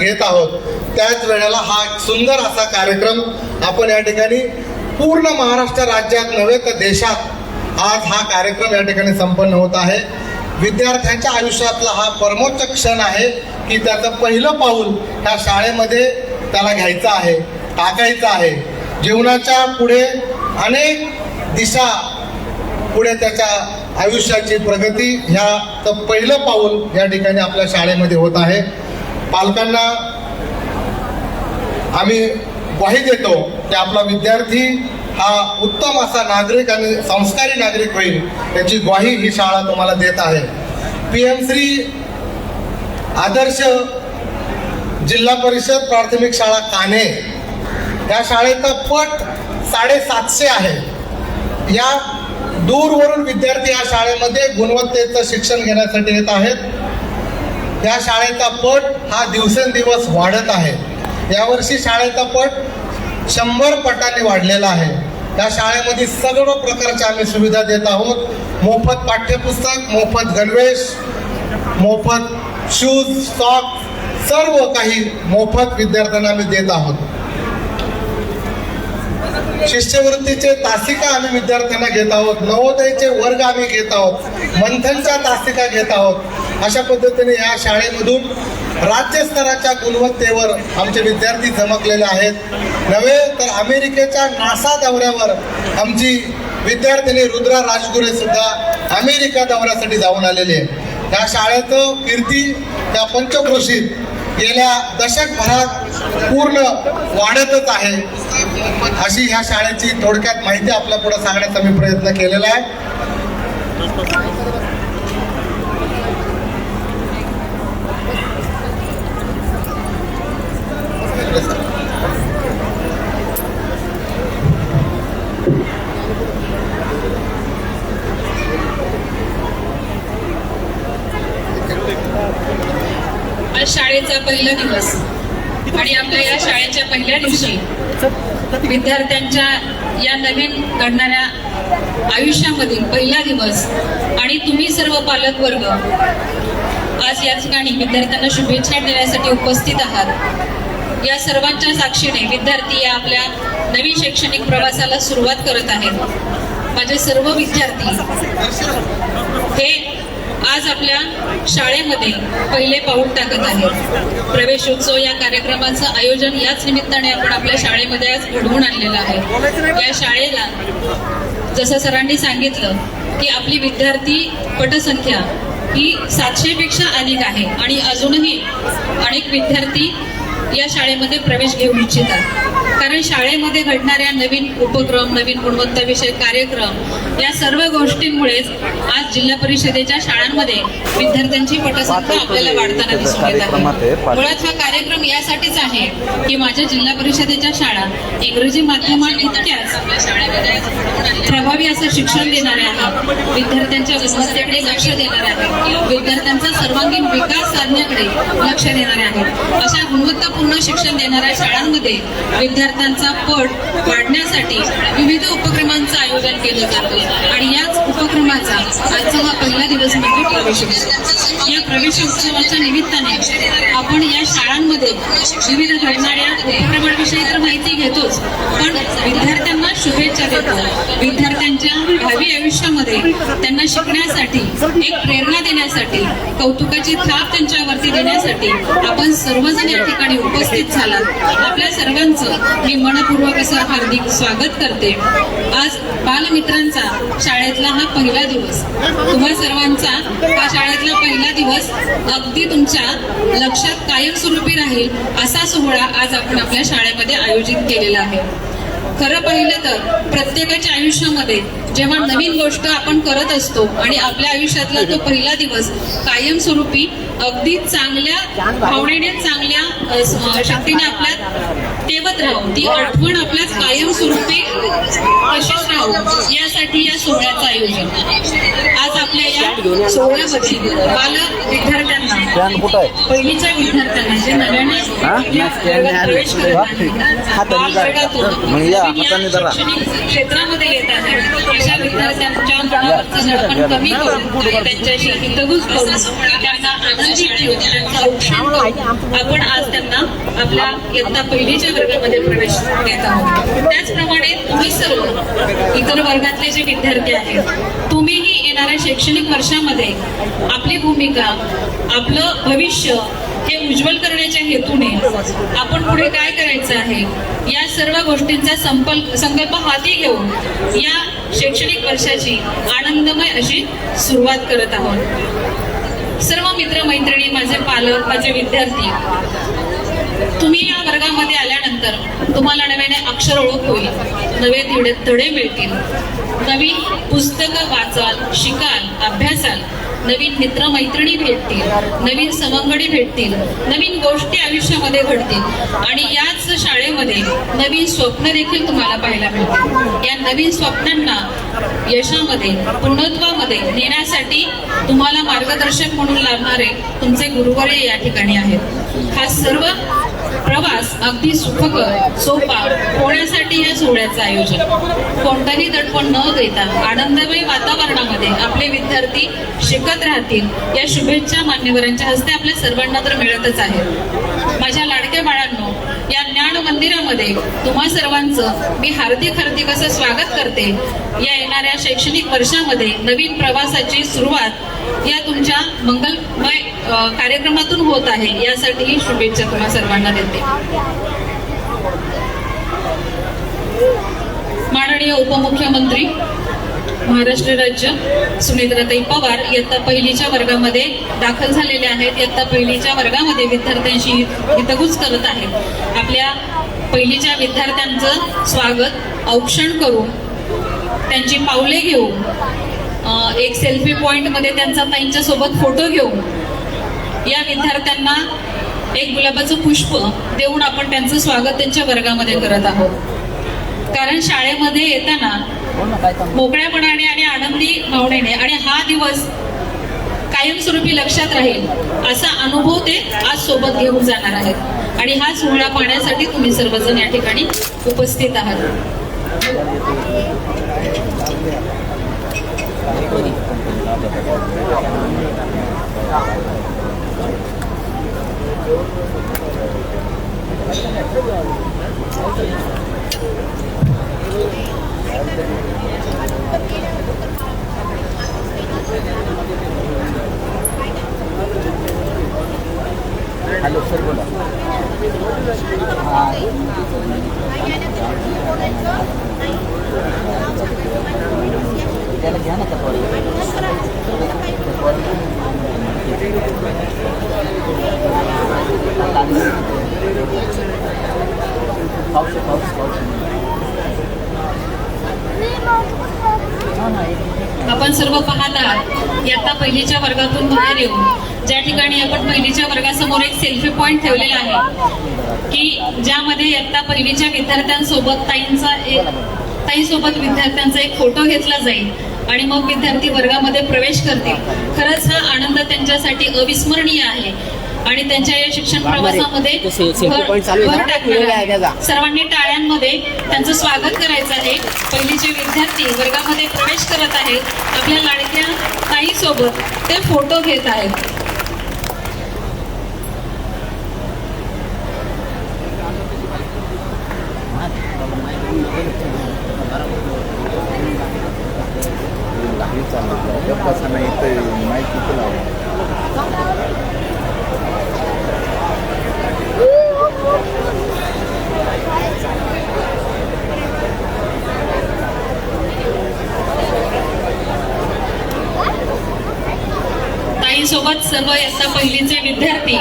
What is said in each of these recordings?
घेत आहोत त्याच वेळेला हा एक सुंदर असा कार्यक्रम आपण या ठिकाणी पूर्ण महाराष्ट्र राज्यात नव्हे तर देशात आज हा कार्यक्रम या ठिकाणी संपन्न होत आहे. विद्यार्थ्यांच्या आयुष्यातला हा परमोच्च क्षण आहे की त्याचं पहिलं पाऊल ह्या शाळेमध्ये त्याला घ्यायचं आहे, टाकायचं आहे. जीवनाच्या पुढे अनेक दिशा, पुढे त्याच्या आयुष्याची प्रगती ह्याचं पहिलं पाऊल या ठिकाणी आपल्या शाळेमध्ये होत आहे. पालकांना आम्ही ग्वाही देतो की आपला विद्यार्थी हा उत्तम असा नागरिक आणि संस्कारी नागरिक होईल याची ग्वाही ही शाळा तुम्हाला देत आहे. PM श्री आदर्श जिल्हा परिषद प्राथमिक शाळा कान्हे या शाळेचा पट 750 आहे. या दूरवरून विद्यार्थी या शाळेमध्ये गुणवत्तेचं शिक्षण घेण्यासाठी येत आहेत. या शाळेचा पट हा दिवसेंदिवस वाढत आहे. यावर्षी शाळेचा पट 100 पटांनी वाढलेला आहे. या शाळेमध्ये सर्व प्रकारच्या आम्ही सुविधा देत आहोत. मोफत पाठ्यपुस्तक, मोफत गणवेश, मोफत शूज, सॉक्स, सर्व काही मोफत विद्यार्थ्यांना आम्ही देत आहोत. शिष्यवृत्तीचे तासिका आम्ही विद्यार्थ्यांना घेत आहोत. नवोदयचे वर्ग आम्ही घेत आहोत. मंथनच्या तासिका घेत आहोत. अशा पद्धतीने या शाळेमधून राज्यस्तराच्या गुणवत्तेवर आमचे विद्यार्थी चमकलेले आहेत. नव्हे तर अमेरिकेच्या नासा दौऱ्यावर आमची विद्यार्थिनी रुद्रा राजगुरे सुद्धा अमेरिका दौऱ्यासाठी जाऊन आलेली आहे. या शाळेचं कीर्ती त्या पंचक्रोशीत गेल्या दशकभरात पूर्ण वाढतच आहे. अशी ह्या शाळेची थोडक्यात माहिती आपल्या पुढे सांगण्याचा मी प्रयत्न केलेला आहे. आज शाळेचा पहिला दिवस आणि आपल्या या शाळेच्या पहिल्या दिवशी विद्यार्थ्यांच्या या नवीन घडणाऱ्या आयुष्यामधील पहिला दिवस आणि तुम्ही सर्व पालक वर्ग आज या ठिकाणी विद्यार्थ्यांना शुभेच्छा देण्यासाठी उपस्थित आहात. या सर्वांच्या साक्षीने विद्यार्थी या आपल्या नवीन शैक्षणिक प्रवासाला सुरुवात करत आहेत. माझे सर्व विद्यार्थी हे आज आपल्या शाळेमध्ये पहिले पाऊल टाकत आहेत. प्रवेशोत्सव या कार्यक्रमाचं आयोजन याच निमित्ताने आपण आपल्या शाळेमध्ये आज घडवून आणलेलं आहे. या शाळेला जसं सरांनी सांगितलं की आपली विद्यार्थी पटसंख्या ही 700 पेक्षा अधिक आहे आणि अजूनही अनेक विद्यार्थी या शाळेमध्ये प्रवेश घेऊ इच्छितात. कारण शाळेमध्ये घडणाऱ्या नवीन उपक्रम, नवीन गुणवत्ताविषयक कार्यक्रम या सर्व गोष्टींमुळेच आज जिल्हा परिषदेच्या शाळांमध्ये विद्यार्थ्यांची पटसंख्या आपल्याला वाढताना दिसून येत आहे. मुळात हा कार्यक्रम यासाठीच आहे की माझ्या जिल्हा परिषदेच्या शाळा इंग्रजी माध्यमात इतक्याच आपल्या शाळेमध्ये प्रभावी असं शिक्षण देणारे आहेत, विद्यार्थ्यांच्या गुणवत्तेकडे लक्ष देणारे आहेत, विद्यार्थ्यांचा सर्वांगीण विकास साधण्याकडे लक्ष देणारे आहेत. अशा गुणवत्तापूर्ण शिक्षण देणाऱ्या शाळांमध्ये विद्यार्थ्यांचा पट वाढण्यासाठी विविध उपक्रमांचं आयोजन केलं जातं आणि याच उपक्रमाचा आजचा हा पहिला दिवस म्हणजे प्रवेशोत्सव. या प्रवेशोत्सवाच्या निमित्ताने आपण या शाळांमध्ये विविध घडणाऱ्या उपक्रमांविषयी तर माहिती घेतोच, पण विद्यार्थ्यांना शुभेच्छा देतो. विद्यार्थ्यांच्या भावी आयुष्यामध्ये त्यांना शिकण्यासाठी एक प्रेरणा देण्यासाठी, कौतुकाची थाप त्यांच्यावरती देण्यासाठी आपण सर्वजण या ठिकाणी उपस्थित झालात. आपल्या सर्वांचं मी मनपूर्वक असं हार्दिक स्वागत करते. आज बालमित्रांचा शाळेतला हा पहिला दिवस, तुम्हा सर्वांचा हा शाळेतला पहिला दिवस अगदी तुमच्या लक्षात कायमस्वरूपी राहील असा सोहळा आज आपण आपल्या शाळेमध्ये आयोजित केलेला आहे. खरं पाहिलं तर प्रत्येकाच्या आयुष्यामध्ये जेव्हा नवीन गोष्ट आपण करत असतो आणि आपल्या आयुष्यातला तो पहिला दिवस कायमस्वरूपी अगदी चांगल्या भावनेने, चांगल्या शक्तीने आपल्यात तेवत राहू, ती आठवण आपल्यात कायमस्वरूपी तशीच राहू यासाठी या सोहळ्याचं आयोजन. आज आपल्या या सोहळ्यामध्ये बाल विद्यार्थ्यांना, पहिलीच्या विद्यार्थ्यांना जे नव्याने प्रवेश करत आहेत, बाल वर्गातून शैक्षणिक क्षेत्रामध्ये येत आहेत, अशा विद्यार्थ्यांच्या मनावरचं दडपण कमी करून त्यांच्याशी हितगुज करून त्यांना आनंदी ठेवून त्यांचा औक्षण करून आपण आज त्यांना आपल्या इयत्ता पहिलीच्या वर्गामध्ये प्रवेश देत आहोत. त्याचप्रमाणे तुम्ही सर्व इतर वर्गातले जे विद्यार्थी आहेत, तुम्हीही येणाऱ्या शैक्षणिक वर्षामध्ये आपली भूमिका, आपलं भविष्य हे उज्ज्वल करण्याच्या हेतूने आपण पुढे काय करायचं आहे या सर्व गोष्टींचा संकल्प हाती घेऊन या शैक्षणिक वर्षाची आनंदमय अशी सुरुवात करत आहोत. सर्व मित्रमैत्रिणी, माझे पालक, माझे विद्यार्थी, तुम्ही या वर्गामध्ये आल्यानंतर तुम्हाला नव्याने अक्षर ओळख होईल, नवे धडे मिळतील, नवीन पुस्तकं वाचाल, शिकाल, अभ्यासाल, नवीन मित्रमैत्रिणी भेटतील, नवीन सवंगडी भेटतील, नवीन गोष्टी आयुष्यामध्ये घडतील आणि याच शाळेमध्ये नवीन स्वप्न देखील तुम्हाला पाहायला मिळतील. या नवीन स्वप्नांना यशामध्ये, पूर्णत्वामध्ये नेण्यासाठी तुम्हाला मार्गदर्शक म्हणून लाभणारे तुमचे गुरुवर्य या ठिकाणी आहेत. हा सर्व प्रवास अगदी सुखकर, सोपा होण्यासाठी या सोहळ्याचं आयोजन. कोणताही दडपण न देता आनंदमय वातावरणामध्ये आपले विद्यार्थी शिकत राहतील या शुभेच्छा मान्यवरांच्या हस्ते आपल्या सर्वांना तर मिळतच आहेत. माझ्या लाडक्या बाळांनो, या ज्ञान मंदिरामध्ये तुम्हा सर्वांचं मी हार्दिक असं स्वागत करते. या येणाऱ्या शैक्षणिक वर्षामध्ये नवीन प्रवासाची सुरुवात या तुमच्या मंगलमय कार्यक्रमातून होत आहे, यासाठी ही शुभेच्छा तुम्हा सर्वांना देते. माननीय उपमुख्यमंत्री महाराष्ट्र राज्य सुनेत्राताई पवार इयत्ता पहिलीच्या वर्गामध्ये दाखल झालेले आहेत. इयत्ता पहिलीच्या वर्गामध्ये विद्यार्थ्यांशी हितगुज करत आहेत. आपल्या पहिलीच्या विद्यार्थ्यांचं स्वागत औक्षण करून, त्यांची पावले घेऊन, एक सेल्फी पॉइंट मध्ये त्यांचा ताईंच्या सोबत फोटो घेऊन या विद्यार्थ्यांना एक गुलाबाचं पुष्प देऊन आपण त्यांचं स्वागत त्यांच्या वर्गामध्ये करत आहोत. कारण शाळेमध्ये येताना मोकळ्यापणाने आणि आनंदी भावनेने आणि हा दिवस कायमस्वरूपी लक्षात राहील असा अनुभव ते आज सोबत घेऊन जाणार आहेत आणि हा सोहळा पाहण्यासाठी तुम्ही सर्वजण या ठिकाणी उपस्थित आहात. हॅलो सर, बोला. त्याला घ्या ना आपण सर्व पाहत आहात इयत्ता पहिलीच्या वर्गातून बाहेर येऊन ज्या ठिकाणी आपण पहिलीच्या वर्गासमोर एक सेल्फी पॉइंट ठेवलेला आहे की ज्यामध्ये इयत्ता पहिलीच्या विद्यार्थ्यांसोबत ताईसोबत विद्यार्थ्यांचा एक फोटो घेतला जाईल आणि मग विद्यार्थी वर्गामध्ये प्रवेश करतील. खरंच हा आनंद त्यांच्यासाठी अविस्मरणीय आहे आणि त्यांच्या या शिक्षण प्रवासामध्ये भर टाकणार. सर्वांनी टाळ्यांमध्ये त्यांचं स्वागत करायचं आहे. पहिलीचे विद्यार्थी वर्गामध्ये प्रवेश करत आहेत, आपल्या लाडक्या ताईसोबत ते फोटो घेत आहेत. ताईसोबत सर्व इयत्ता पहिलीचे विद्यार्थी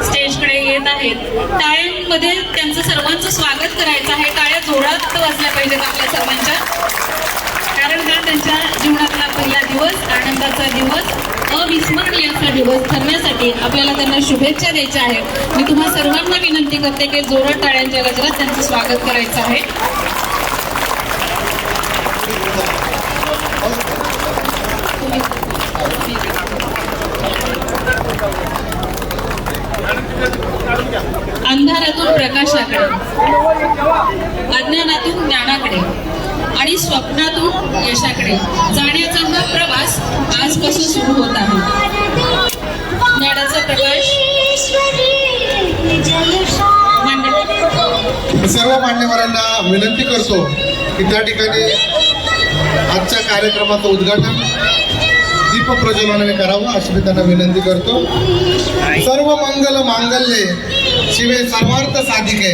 स्टेजकडे येत आहेत. टाळ्यांमध्ये त्यांचं सर्वांचं स्वागत करायचं आहे. टाळ्या जोरात वाजल्या पाहिजेत आपल्या सर्वांच्या, कारण हा त्यांच्या जीवनातला पहिला दिवस, आनंदाचा दिवस, अविस्मरणीय असा दिवस ठरण्यासाठी आपल्याला त्यांना शुभेच्छा द्यायच्या आहेत. मी तुम्हा सर्वांना विनंती करते की जोरात टाळ्यांच्या गजरात त्यांचं स्वागत करायचं आहे. अंधारातून प्रकाशाकडे, अज्ञानातून ज्ञानाकडे आणि स्वप्नातून यशाकडे जाण्याचा हा प्रवास आजपासून सुरू होत आहे. ज्ञानाचा प्रकाश सर्व मान्यवरांना विनंती करतो की त्या ठिकाणी आजच्या कार्यक्रमाचं उद्घाटन दीप प्रज्वलनाने करावं अशी मी त्यांना विनंती करतो. सर्व मंगल मांगल्ये शिवे सर्वार्थ साधिके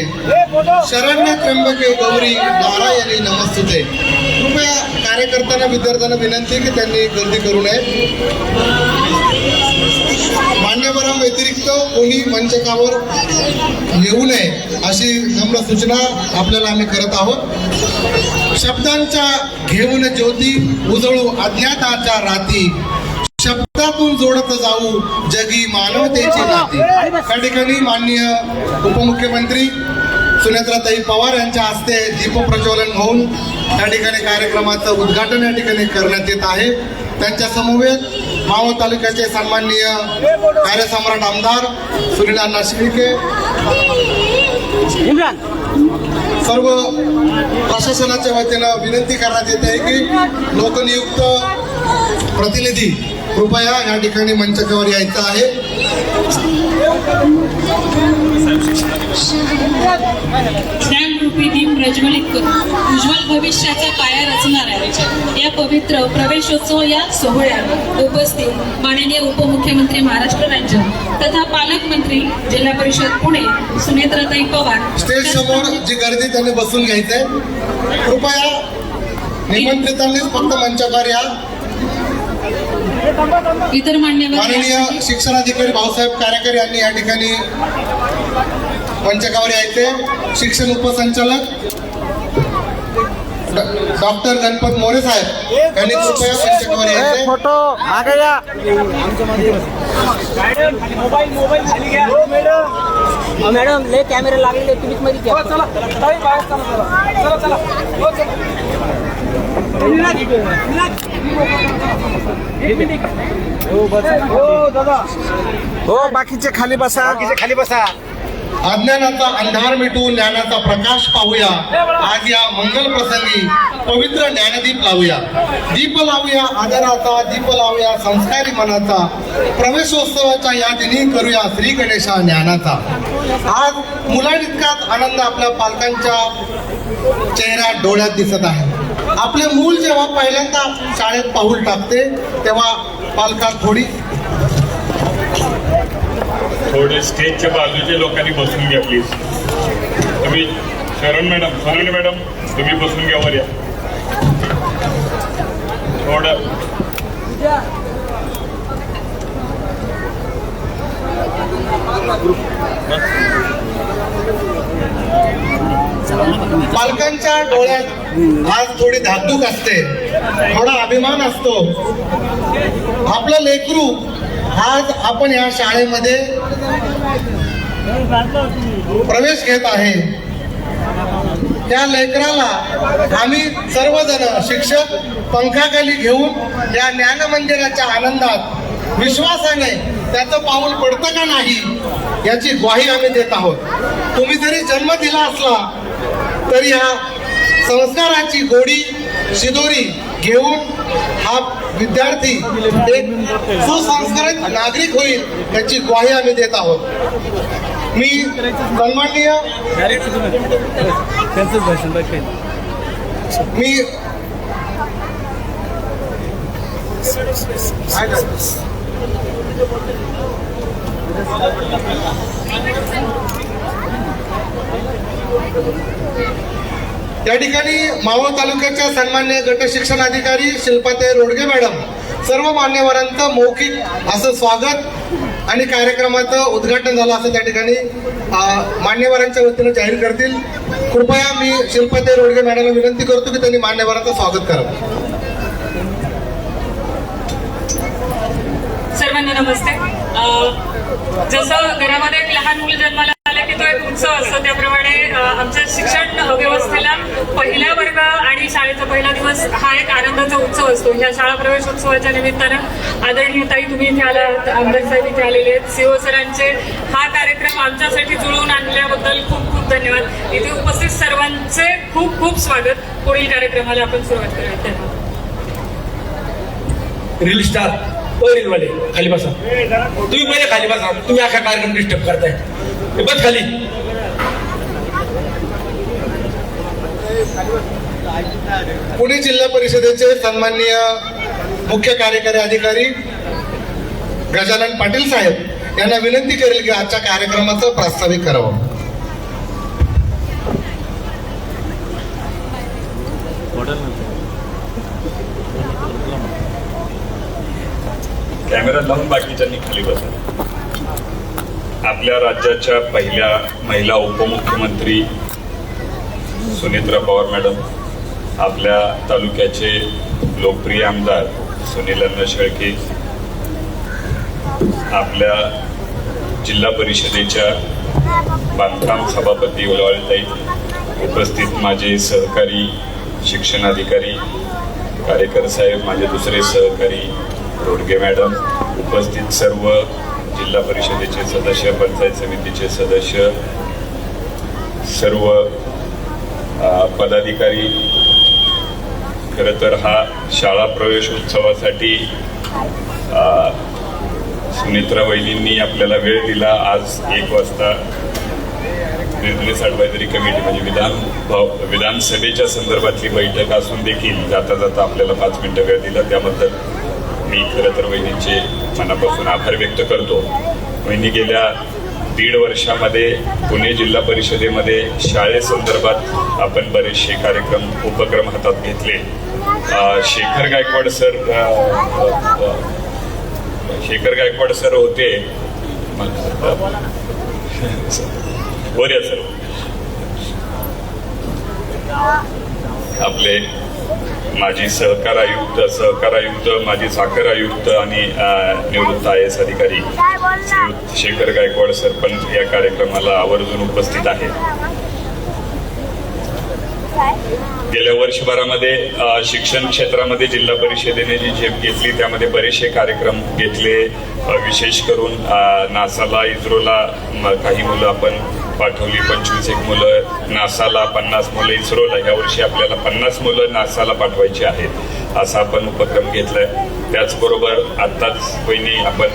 शरण्य त्र्यंबके गौरी नारायणी नमस्तुते. कृपया कार्यकर्त्यांना विद्यार्थ्यांना विनंती की त्यांनी गर्दी करू नये. मान्यवरांव्यतिरिक्त कोणी मंचकावर येऊ नये अशी नम्र सूचना आपल्याला आम्ही करत आहोत. शब्दांच्या घेऊन ज्योती उजळू अज्ञाताच्या राती शब्दातून जोडत जाऊ जगी मानवतेची नाती. त्या ठिकाणी माननीय उपमुख्यमंत्री सुनेत्राताई पवार यांच्या हस्ते दीप प्रज्वलन होऊन त्या ठिकाणी कार्यक्रमाचं उद्घाटन या ठिकाणी करण्यात येत आहे. त्यांच्या समवेत मावळ तालुक्याचे सन्माननीय कार्यसम्राट आमदार सुनील अण्णा शिर्के, सर्व प्रशासनाच्या वतीनं विनंती करण्यात येत आहे की लोकनियुक्त प्रतिनिधी कृपया या ठिकाणी मंचकावर यायचं आहे. ज्ञानरूपी दीप प्रज्वलित करून उज्ज्वल भविष्याचा पाया रचणार आहे. या पवित्र प्रवेशोत्सव या सोहळ्यात उपस्थित माननीय उपमुख्यमंत्री महाराष्ट्र राज्य तथा पालकमंत्री जिल्हा परिषद पुणे सुनेत्राताई पवार स्टेज समोर जी गर्दी त्यांनी बसून घ्यायचंय. कृपया निमंत्रितांनीच फक्त मंचावर या. इतर मान्यवर माननीय शिक्षणाधिकारी भाऊसाहेब कारेकर यांनी या ठिकाणी मंचकावर यायचे. शिक्षण उपसंचालक डॉक्टर गणपत मोरे साहेब यांनी कृपया मंचकावर यायचे. फोटो आगे या. मोबाईल खाली घ्या. मॅडम ले कॅमेरा लागलेले तुम्हीच मध्ये घ्या. चला चला चला हो बाकीचे खाली बसा. खाली बसा. अज्ञानाचा अंधार मिटवून ज्ञानाचा प्रकाश पाहूया. आज या मंगल प्रसंगी पवित्र ज्ञानदीप लावूया. दीप लावूया आदराचा, दीप लावूया संस्कारी मनाचा. प्रवेशोत्सवाच्या या दिनी करूया श्री गणेशा ज्ञानाचा. आज मुलांइतकाच आनंद आपल्या पालकांच्या चेहऱ्यात डोळ्यात दिसत आहे. आपले मूल जेव्हा पहिल्यांदा शाळेत पाऊल टाकते तेव्हा पालकात थोडे स्टेजच्या बाजूच्या लोकांनी बसून घ्या प्लीज. तुम्ही शरण मॅडम तुम्ही बसून घ्या वर या. थोडं पालकांच्या डोळ्यात आज थोडी धाकधूक असते, थोडा अभिमान असतो. आपलं लेकरू आज आपण या शाळेमध्ये प्रवेश घेत आहे. त्या लेकराला आम्ही सर्वजण शिक्षक पंखाखाली घेऊन या ज्ञान मंदिराच्या आनंदात विश्वासाने त्याचं पाऊल पडतं का नाही याची ग्वाही आम्ही देत आहोत. तुम्ही जरी जन्म दिला असला तरी या संस्काराची गोडी शिदोरी घेऊन हा विद्यार्थी एक सुसंस्कारित नागरिक होईल याची ग्वाही आम्ही देत आहोत. मी सन्माननीय त्या ठिकाणी मावळ तालुक्याच्या सन्मान्य गट शिक्षण अधिकारी शिल्पाताई रोडगे मॅडम सर्व मान्यवरांचं मौखिक असं स्वागत आणि कार्यक्रमाचं उद्घाटन झालं असं त्या ठिकाणी मान्यवरांच्या वतीनं जाहीर करतील. कृपया मी शिल्पाताई रोडगे मॅडमला विनंती करतो की त्यांनी मान्यवरांचं स्वागत करावं. सर्वांना नमस्ते. जसं घरामध्ये एक लहान मुलं जन्माला आलं की तो एक उत्सव असतो, त्याप्रमाणे आमच्या शिक्षण व्यवस्थेला पहिला वर्ग आणि शाळेचा पहिला दिवस हा एक आनंदाचा उत्सव असतो. ह्या शाळा प्रवेशोत्सवाच्या निमित्तानं आदरणीय ताई तुम्ही इथे आलात, आमदार साहेब इथे आलेले आहेत, सीओ सरांचे हा कार्यक्रम आमच्यासाठी जुळवून आणल्याबद्दल खूप खूप धन्यवाद. इथे उपस्थित सर्वांचे खूप खूप स्वागत. पुढील कार्यक्रमाला आपण सुरुवात करूया. धन्यवाद. रील स्टार रीलवाले खाली बसा. तुम्ही पहिले खाली बसा. तुम्ही अख्खा कार्यक्रम डिस्टर्ब करताय. बस खाली. पुणे जिल्हा परिषदेचे सन्माननीय मुख्य कार्यकारी अधिकारी गजानन पाटील साहेब यांना विनंती करेल की आजच्या कार्यक्रमाचं प्रास्ताविक करावं. कॅमेरा लावून बाकीच्यांनी खाली बसा. आपल्या राज्याच्या पहिल्या महिला उपमुख्यमंत्री सुनेत्रा पवार मॅडम, आपल्या तालुक्याचे लोकप्रिय आमदार सुनील शेळके, आपल्या जिल्हा परिषदेच्या बांधकाम सभापती उलवाळताई, उपस्थित माझे सहकारी शिक्षणाधिकारी कार्यकर साहेब, माझे दुसरे सहकारी रोडगे मॅडम, उपस्थित सर्व जिल्हा परिषदेचे सदस्य, पंचायत समितीचे सदस्य, सर्व पदाधिकारी. खरं तर हा शाळा प्रवेशोत्सवासाठी सुनेत्रा वहिनींनी आपल्याला वेळ दिला. आज 1 वाजता बिझनेस ॲडवायझरी कमिटी म्हणजे विधानसभेच्या संदर्भातली बैठक असून देखील जाता जाता आपल्याला 5 मिनिटं वेळ दिला. त्याबद्दल मी खरं तर वहिनींचे मनापासून आभार व्यक्त करतो. वहिनी गेल्या 1.5 वर्षामध्ये पुणे जिल्हा परिषदेमध्ये शाळेसंदर्भात आपण बरेचसे उपक्रम हातात घेतले. शेखर गायकवाड सर होते बोरिया सर, आपले माजी सहकार आयुक्त, माजी साखर आयुक्त आणि निवृत्त IAS अधिकारी श्रीयुत शेखर गायकवाड सर पण या कार्यक्रमाला आवर्जून उपस्थित आहेत. गेल्या वर्षभरामध्ये शिक्षण क्षेत्रामध्ये जिल्हा परिषदेने जी झेप घेतली त्यामध्ये बरेचसे कार्यक्रम घेतले. विशेष करून नासाला, इस्रोला काही मुलं आपण पाठवली, 25 मुलं नासाला, 50 मुलं इस्रोला. यावर्षी आपल्याला 50 मुलं नासाला पाठवायची आहेत असा आपण उपक्रम घेतलाय. त्याचबरोबर आत्ताच वहिनी आपण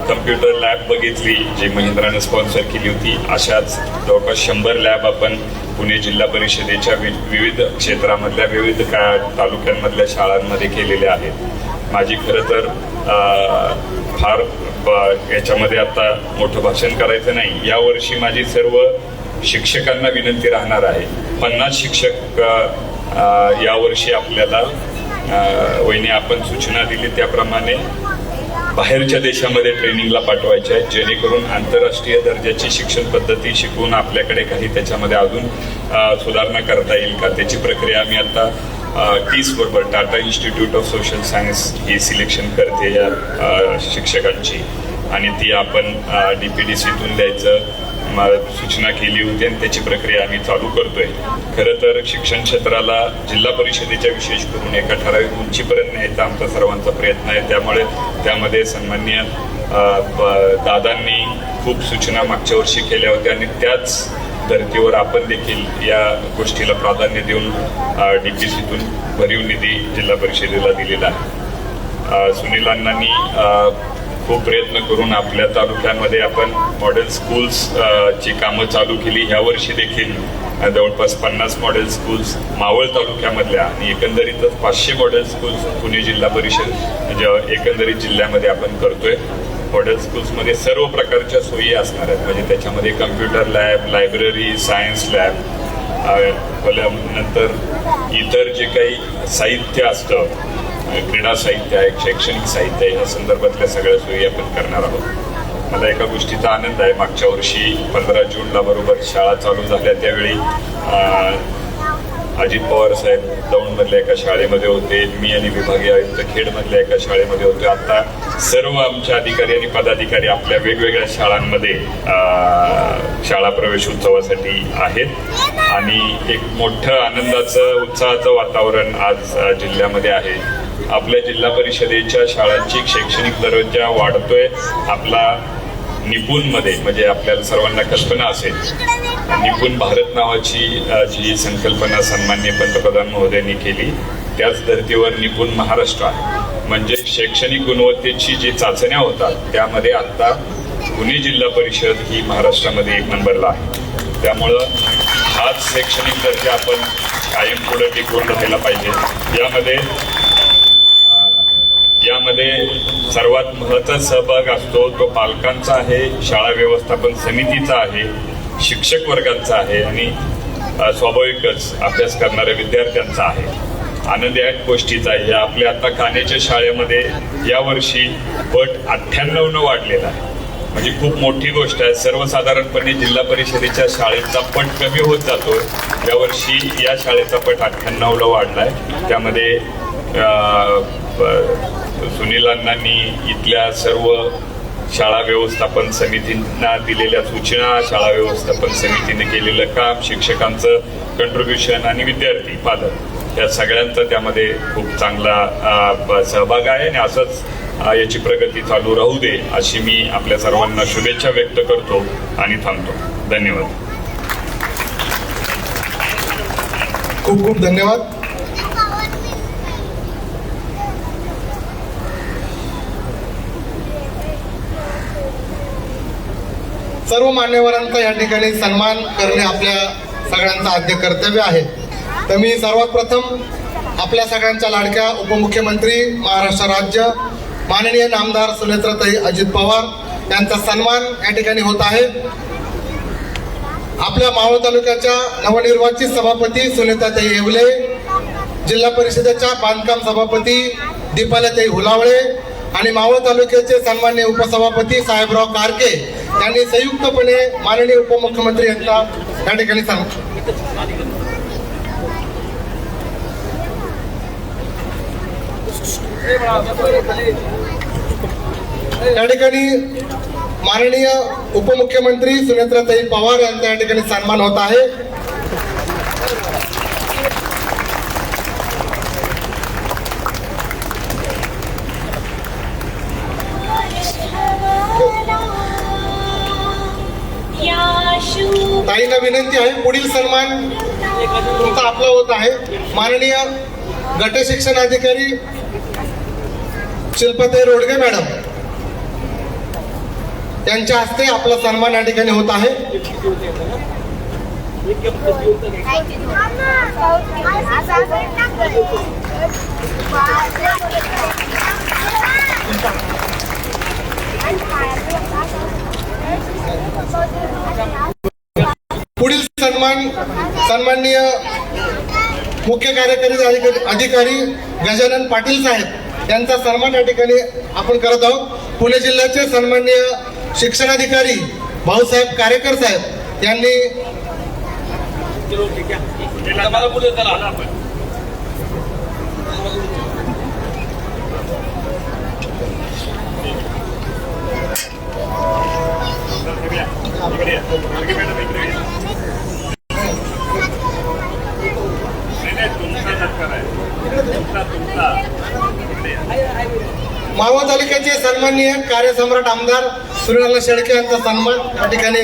कम्प्युटर लॅब बघितली जी महिंद्राने स्पॉन्सर केली होती. अशाच जवळपास 100 लॅब आपण पुणे जिल्हा परिषदेच्या विविध क्षेत्रामधल्या विविध तालुक्यांमधल्या शाळांमध्ये केलेल्या आहेत. माझी खरं तर फार याच्यामध्ये आता मोठं भाषण करायचं नाही. यावर्षी माझी सर्व शिक्षकांना विनंती राहणार आहे. 50 शिक्षक यावर्षी आपल्याला वहिनी आपण सूचना दिली त्याप्रमाणे बाहेरच्या देशामध्ये ट्रेनिंगला पाठवायचे आहेत, जेणेकरून आंतरराष्ट्रीय दर्जाची शिक्षण पद्धती शिकवून आपल्याकडे काही त्याच्यामध्ये अजून सुधारणा करता येईल का त्याची प्रक्रिया आम्ही आता TISS बरोबर Tata institute of social science he selection करते या शिक्षकांची आणि ती आपण DPDCतून द्यायचं सूचना केली होती आणि त्याची प्रक्रिया आम्ही चालू करतोय. खरं तर शिक्षण क्षेत्राला जिल्हा परिषदेच्या विशेष करून एका ठराविक उंचीपर्यंत न्यायचा आमचा सर्वांचा प्रयत्न आहे. त्यामुळे त्यामध्ये सन्माननीय दादांनी खूप सूचना मागच्या वर्षी केल्या होत्या आणि त्याच धर्तीवर आपण देखील या गोष्टीला प्राधान्य देऊन DPCतून भरीव निधी जिल्हा परिषदेला दिलेला आहे. सुनील अण्णांनी खूप प्रयत्न करून आपल्या तालुक्यांमध्ये आपण मॉडेल स्कूल्स ची कामं चालू केली. ह्या वर्षी देखील जवळपास 50 मॉडेल स्कूल्स मावळ तालुक्यामधल्या आणि एकंदरीतच 500 मॉडेल स्कूल्स पुणे जिल्हा परिषद एकंदरीत जिल्ह्यामध्ये आपण करतोय. मॉडेल स्कूल्समध्ये सर्व प्रकारच्या सोयी असणार आहेत म्हणजे त्याच्यामध्ये computer lab, library, science lab, नंतर इतर जे काही साहित्य असतं, क्रीडा साहित्य आहे, शैक्षणिक साहित्य आहे, या संदर्भातल्या सगळ्या सोयी आपण करणार आहोत. मला एका गोष्टीचा आनंद आहे. मागच्या वर्षी 15 जूनला बरोबर शाळा चालू झाल्या त्यावेळी अजित पवार साहेब दौंडमधल्या एका शाळेमध्ये होते, मी आणि विभागीय आयुक्त खेडमधल्या एका शाळेमध्ये होते. आता सर्व आमचे अधिकारी आणि पदाधिकारी आपल्या वेगवेगळ्या शाळांमध्ये शाळा प्रवेशोत्सवासाठी आहेत आणि एक मोठं आनंदाचं उत्साहाचं वातावरण आज जिल्ह्यामध्ये आहे. आपल्या जिल्हा परिषदेच्या शाळांची शैक्षणिक दर्जा वाढतोय. आपला निपुणमध्ये म्हणजे आपल्याला सर्वांना कल्पना असेल, निपुण भारत नावाची जी संकल्पना सन्माननीय पंतप्रधान महोदयांनी केली, त्याच धर्तीवर निपुण महाराष्ट्र आहे. म्हणजे शैक्षणिक गुणवत्तेची जी चाचण्या होतात त्यामध्ये आता पुणे जिल्हा परिषद ही महाराष्ट्रामध्ये 1 नंबरला आहे. त्यामुळं हाच शैक्षणिक दर्जा आपण कायम पुढे टिकवून राहायला पाहिजे. यामध्ये सर्वात महत्त्वाचा सहभाग असतो तो पालकांचा आहे, शाळा व्यवस्थापन समितीचा आहे, शिक्षक वर्गांचा आहे आणि स्वाभाविकच अभ्यास करणाऱ्या विद्यार्थ्यांचा आहे. आनंद या गोष्टीचा आहे, आपल्या आता कान्याच्या शाळेमध्ये यावर्षी पट 98 वाढलेला आहे. म्हणजे खूप मोठी गोष्ट आहे. सर्वसाधारणपणे जिल्हा परिषदेच्या शाळेचा पट कमी होत जातो, यावर्षी या शाळेचा पट 98ला वाढलाय. त्यामध्ये सुनील अण्णांनी इथल्या सर्व शाळा व्यवस्थापन समितींना दिलेल्या सूचना, शाळा व्यवस्थापन समितीने केलेलं काम, शिक्षकांचं कंट्रीब्युशन आणि विद्यार्थी पालक या सगळ्यांचा त्यामध्ये खूप चांगला सहभाग आहे. आणि असंच याची प्रगती चालू राहू दे अशी मी आपल्या सर्वांना शुभेच्छा व्यक्त करतो आणि थांबतो. धन्यवाद. खूप खूप धन्यवाद. सर्व मान्यवरांचा या ठिकाणी सन्मान करणे आपल्या सगळ्यांचं आद्य कर्तव्य आहे. तर मी सर्वात प्रथम आपल्या सगळ्यांच्या लाडक्या उपमुख्यमंत्री महाराष्ट्र राज्य माननीय नामदार सुनेत्राताई अजित पवार यांचा सन्मान या ठिकाणी होत आहे. आपल्या मावळ तालुक्याच्या नवनिर्वाचित सभापती सुनेत्राताई येवले, जिल्हा परिषदेच्या बांधकाम सभापती दीपालाताई हुलावळे आणि मावळ तालुक्याचे सन्माननीय उपसभापती साहेबराव कारके यांनी संयुक्तपणे माननीय उपमुख्यमंत्री यांना या ठिकाणी माननीय उपमुख्यमंत्री सुनेत्राताई पवार यांचा या ठिकाणी सन्मान होत आहे. ताईंना विनंती आहे, पुढील सन्मान तुमचा आपला होत आहे. माननीय गट शिक्षण अधिकारी शिल्पाताई रोडगे मॅडम त्यांच्या हस्ते आपला सन्मान या ठिकाणी होत आहे. पुढील सन्मान सन्माननीय मुख्य कार्यकारी अधिकारी गजानन पाटील साहेब यांचा सन्मान या ठिकाणी आपण करत आहोत. पुणे जिल्ह्याचे सन्माननीय शिक्षणाधिकारी भाऊसाहेब कारेकर साहेब यांनी मावळ तालुक्याचे सन्माननीय कार्यसम्राट आमदार सुनील शेळके यांचा सन्मान या ठिकाणी.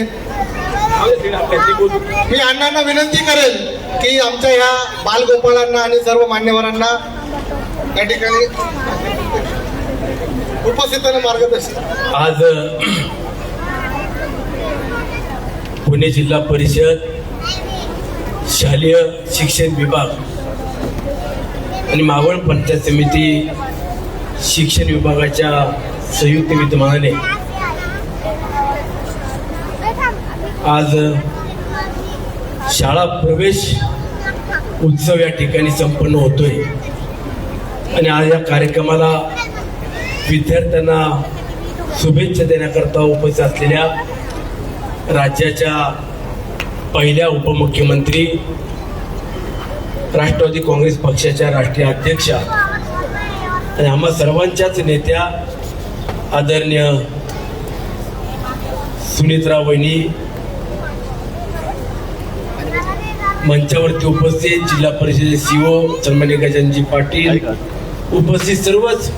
मी अण्णांना विनंती करेल की आमच्या ह्या बालगोपाळांना आणि सर्व मान्यवरांना या ठिकाणी उपस्थितांना मार्गदर्शन. आज पुणे जिल्हा परिषद शालेय शिक्षण विभाग आणि मावळ पंचायत समिती शिक्षण विभागाच्या संयुक्त विद्यमानाने आज शाळा प्रवेश उत्सव या ठिकाणी संपन्न होतोय. आणि आज या कार्यक्रमाला विद्यार्थ्यांना शुभेच्छा देण्याकरता उपस्थित असलेल्या राज्याच्या पहिल्या उपमुख्यमंत्री, राष्ट्रवादी काँग्रेस पक्षाच्या राष्ट्रीय अध्यक्षा आणि आम्हा सर्वांच्याच नेत्या आदरणीय सुनेत्रा वहिनी, मंचावरती उपस्थित जिल्हा परिषदेचे सीओ सन्माननीय गजाननजी पाटील, उपस्थित सर्वच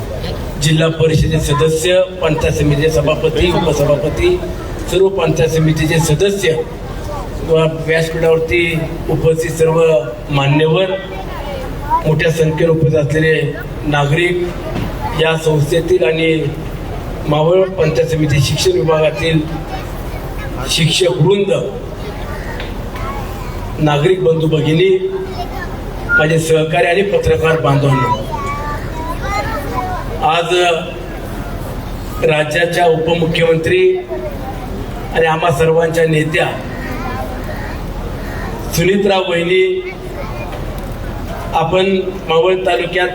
जिल्हा परिषदेचे सदस्य, पंचायत समितीचे सभापती, उपसभापती, सर्व पंचायत समितीचे सदस्य व व्यासपीठावरती उपस्थित सर्व मान्यवर, मोठ्या संख्येने उपस्थित असलेले नागरिक, या संस्थेतील आणि मावळ पंचायत समिती शिक्षण विभागातील शिक्षक वृंद, नागरिक बंधू भगिनी, माझे सहकारी आणि पत्रकार बांधवांनो, आज राज्याच्या उपमुख्यमंत्री आणि आम्हा सर्वांच्या नेत्या सुनीतराव वहिनी आपण मावळ तालुक्यात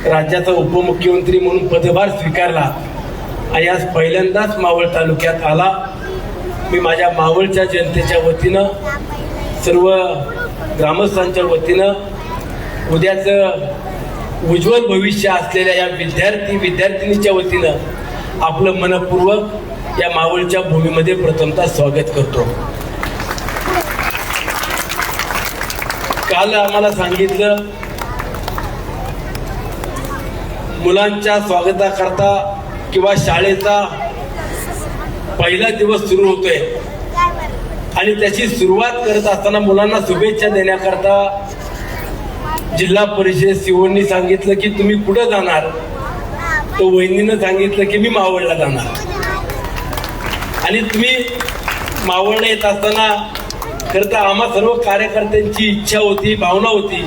राज्याचा उपमुख्यमंत्री म्हणून पदभार स्वीकारला आणि आज पहिल्यांदाच मावळ तालुक्यात आला. मी माझ्या मावळच्या जनतेच्या वतीनं, सर्व ग्रामस्थांच्या वतीनं उद्याचं उज्ज्वल भविष्य असलेल्या या विद्यार्थिनीच्या वतीनं आपलं मनपूर्वक या मावळच्या भूमीमध्ये प्रथमतः स्वागत करतो. काल आम्हाला सांगितलं मुलांच्या स्वागताकरता किंवा शाळेचा पहिला दिवस सुरू होतोय आणि त्याची सुरुवात करत असताना मुलांना शुभेच्छा देण्याकरता जिल्हा परिषद सीओनी सांगितलं की तुम्ही कुठं जाणार, तो वहिनीनं सांगितलं की मी मावळला जाणार. आणि तुम्ही मावळला येत असताना खरं तर आम्हा सर्व कार्यकर्त्यांची इच्छा होती, भावना होती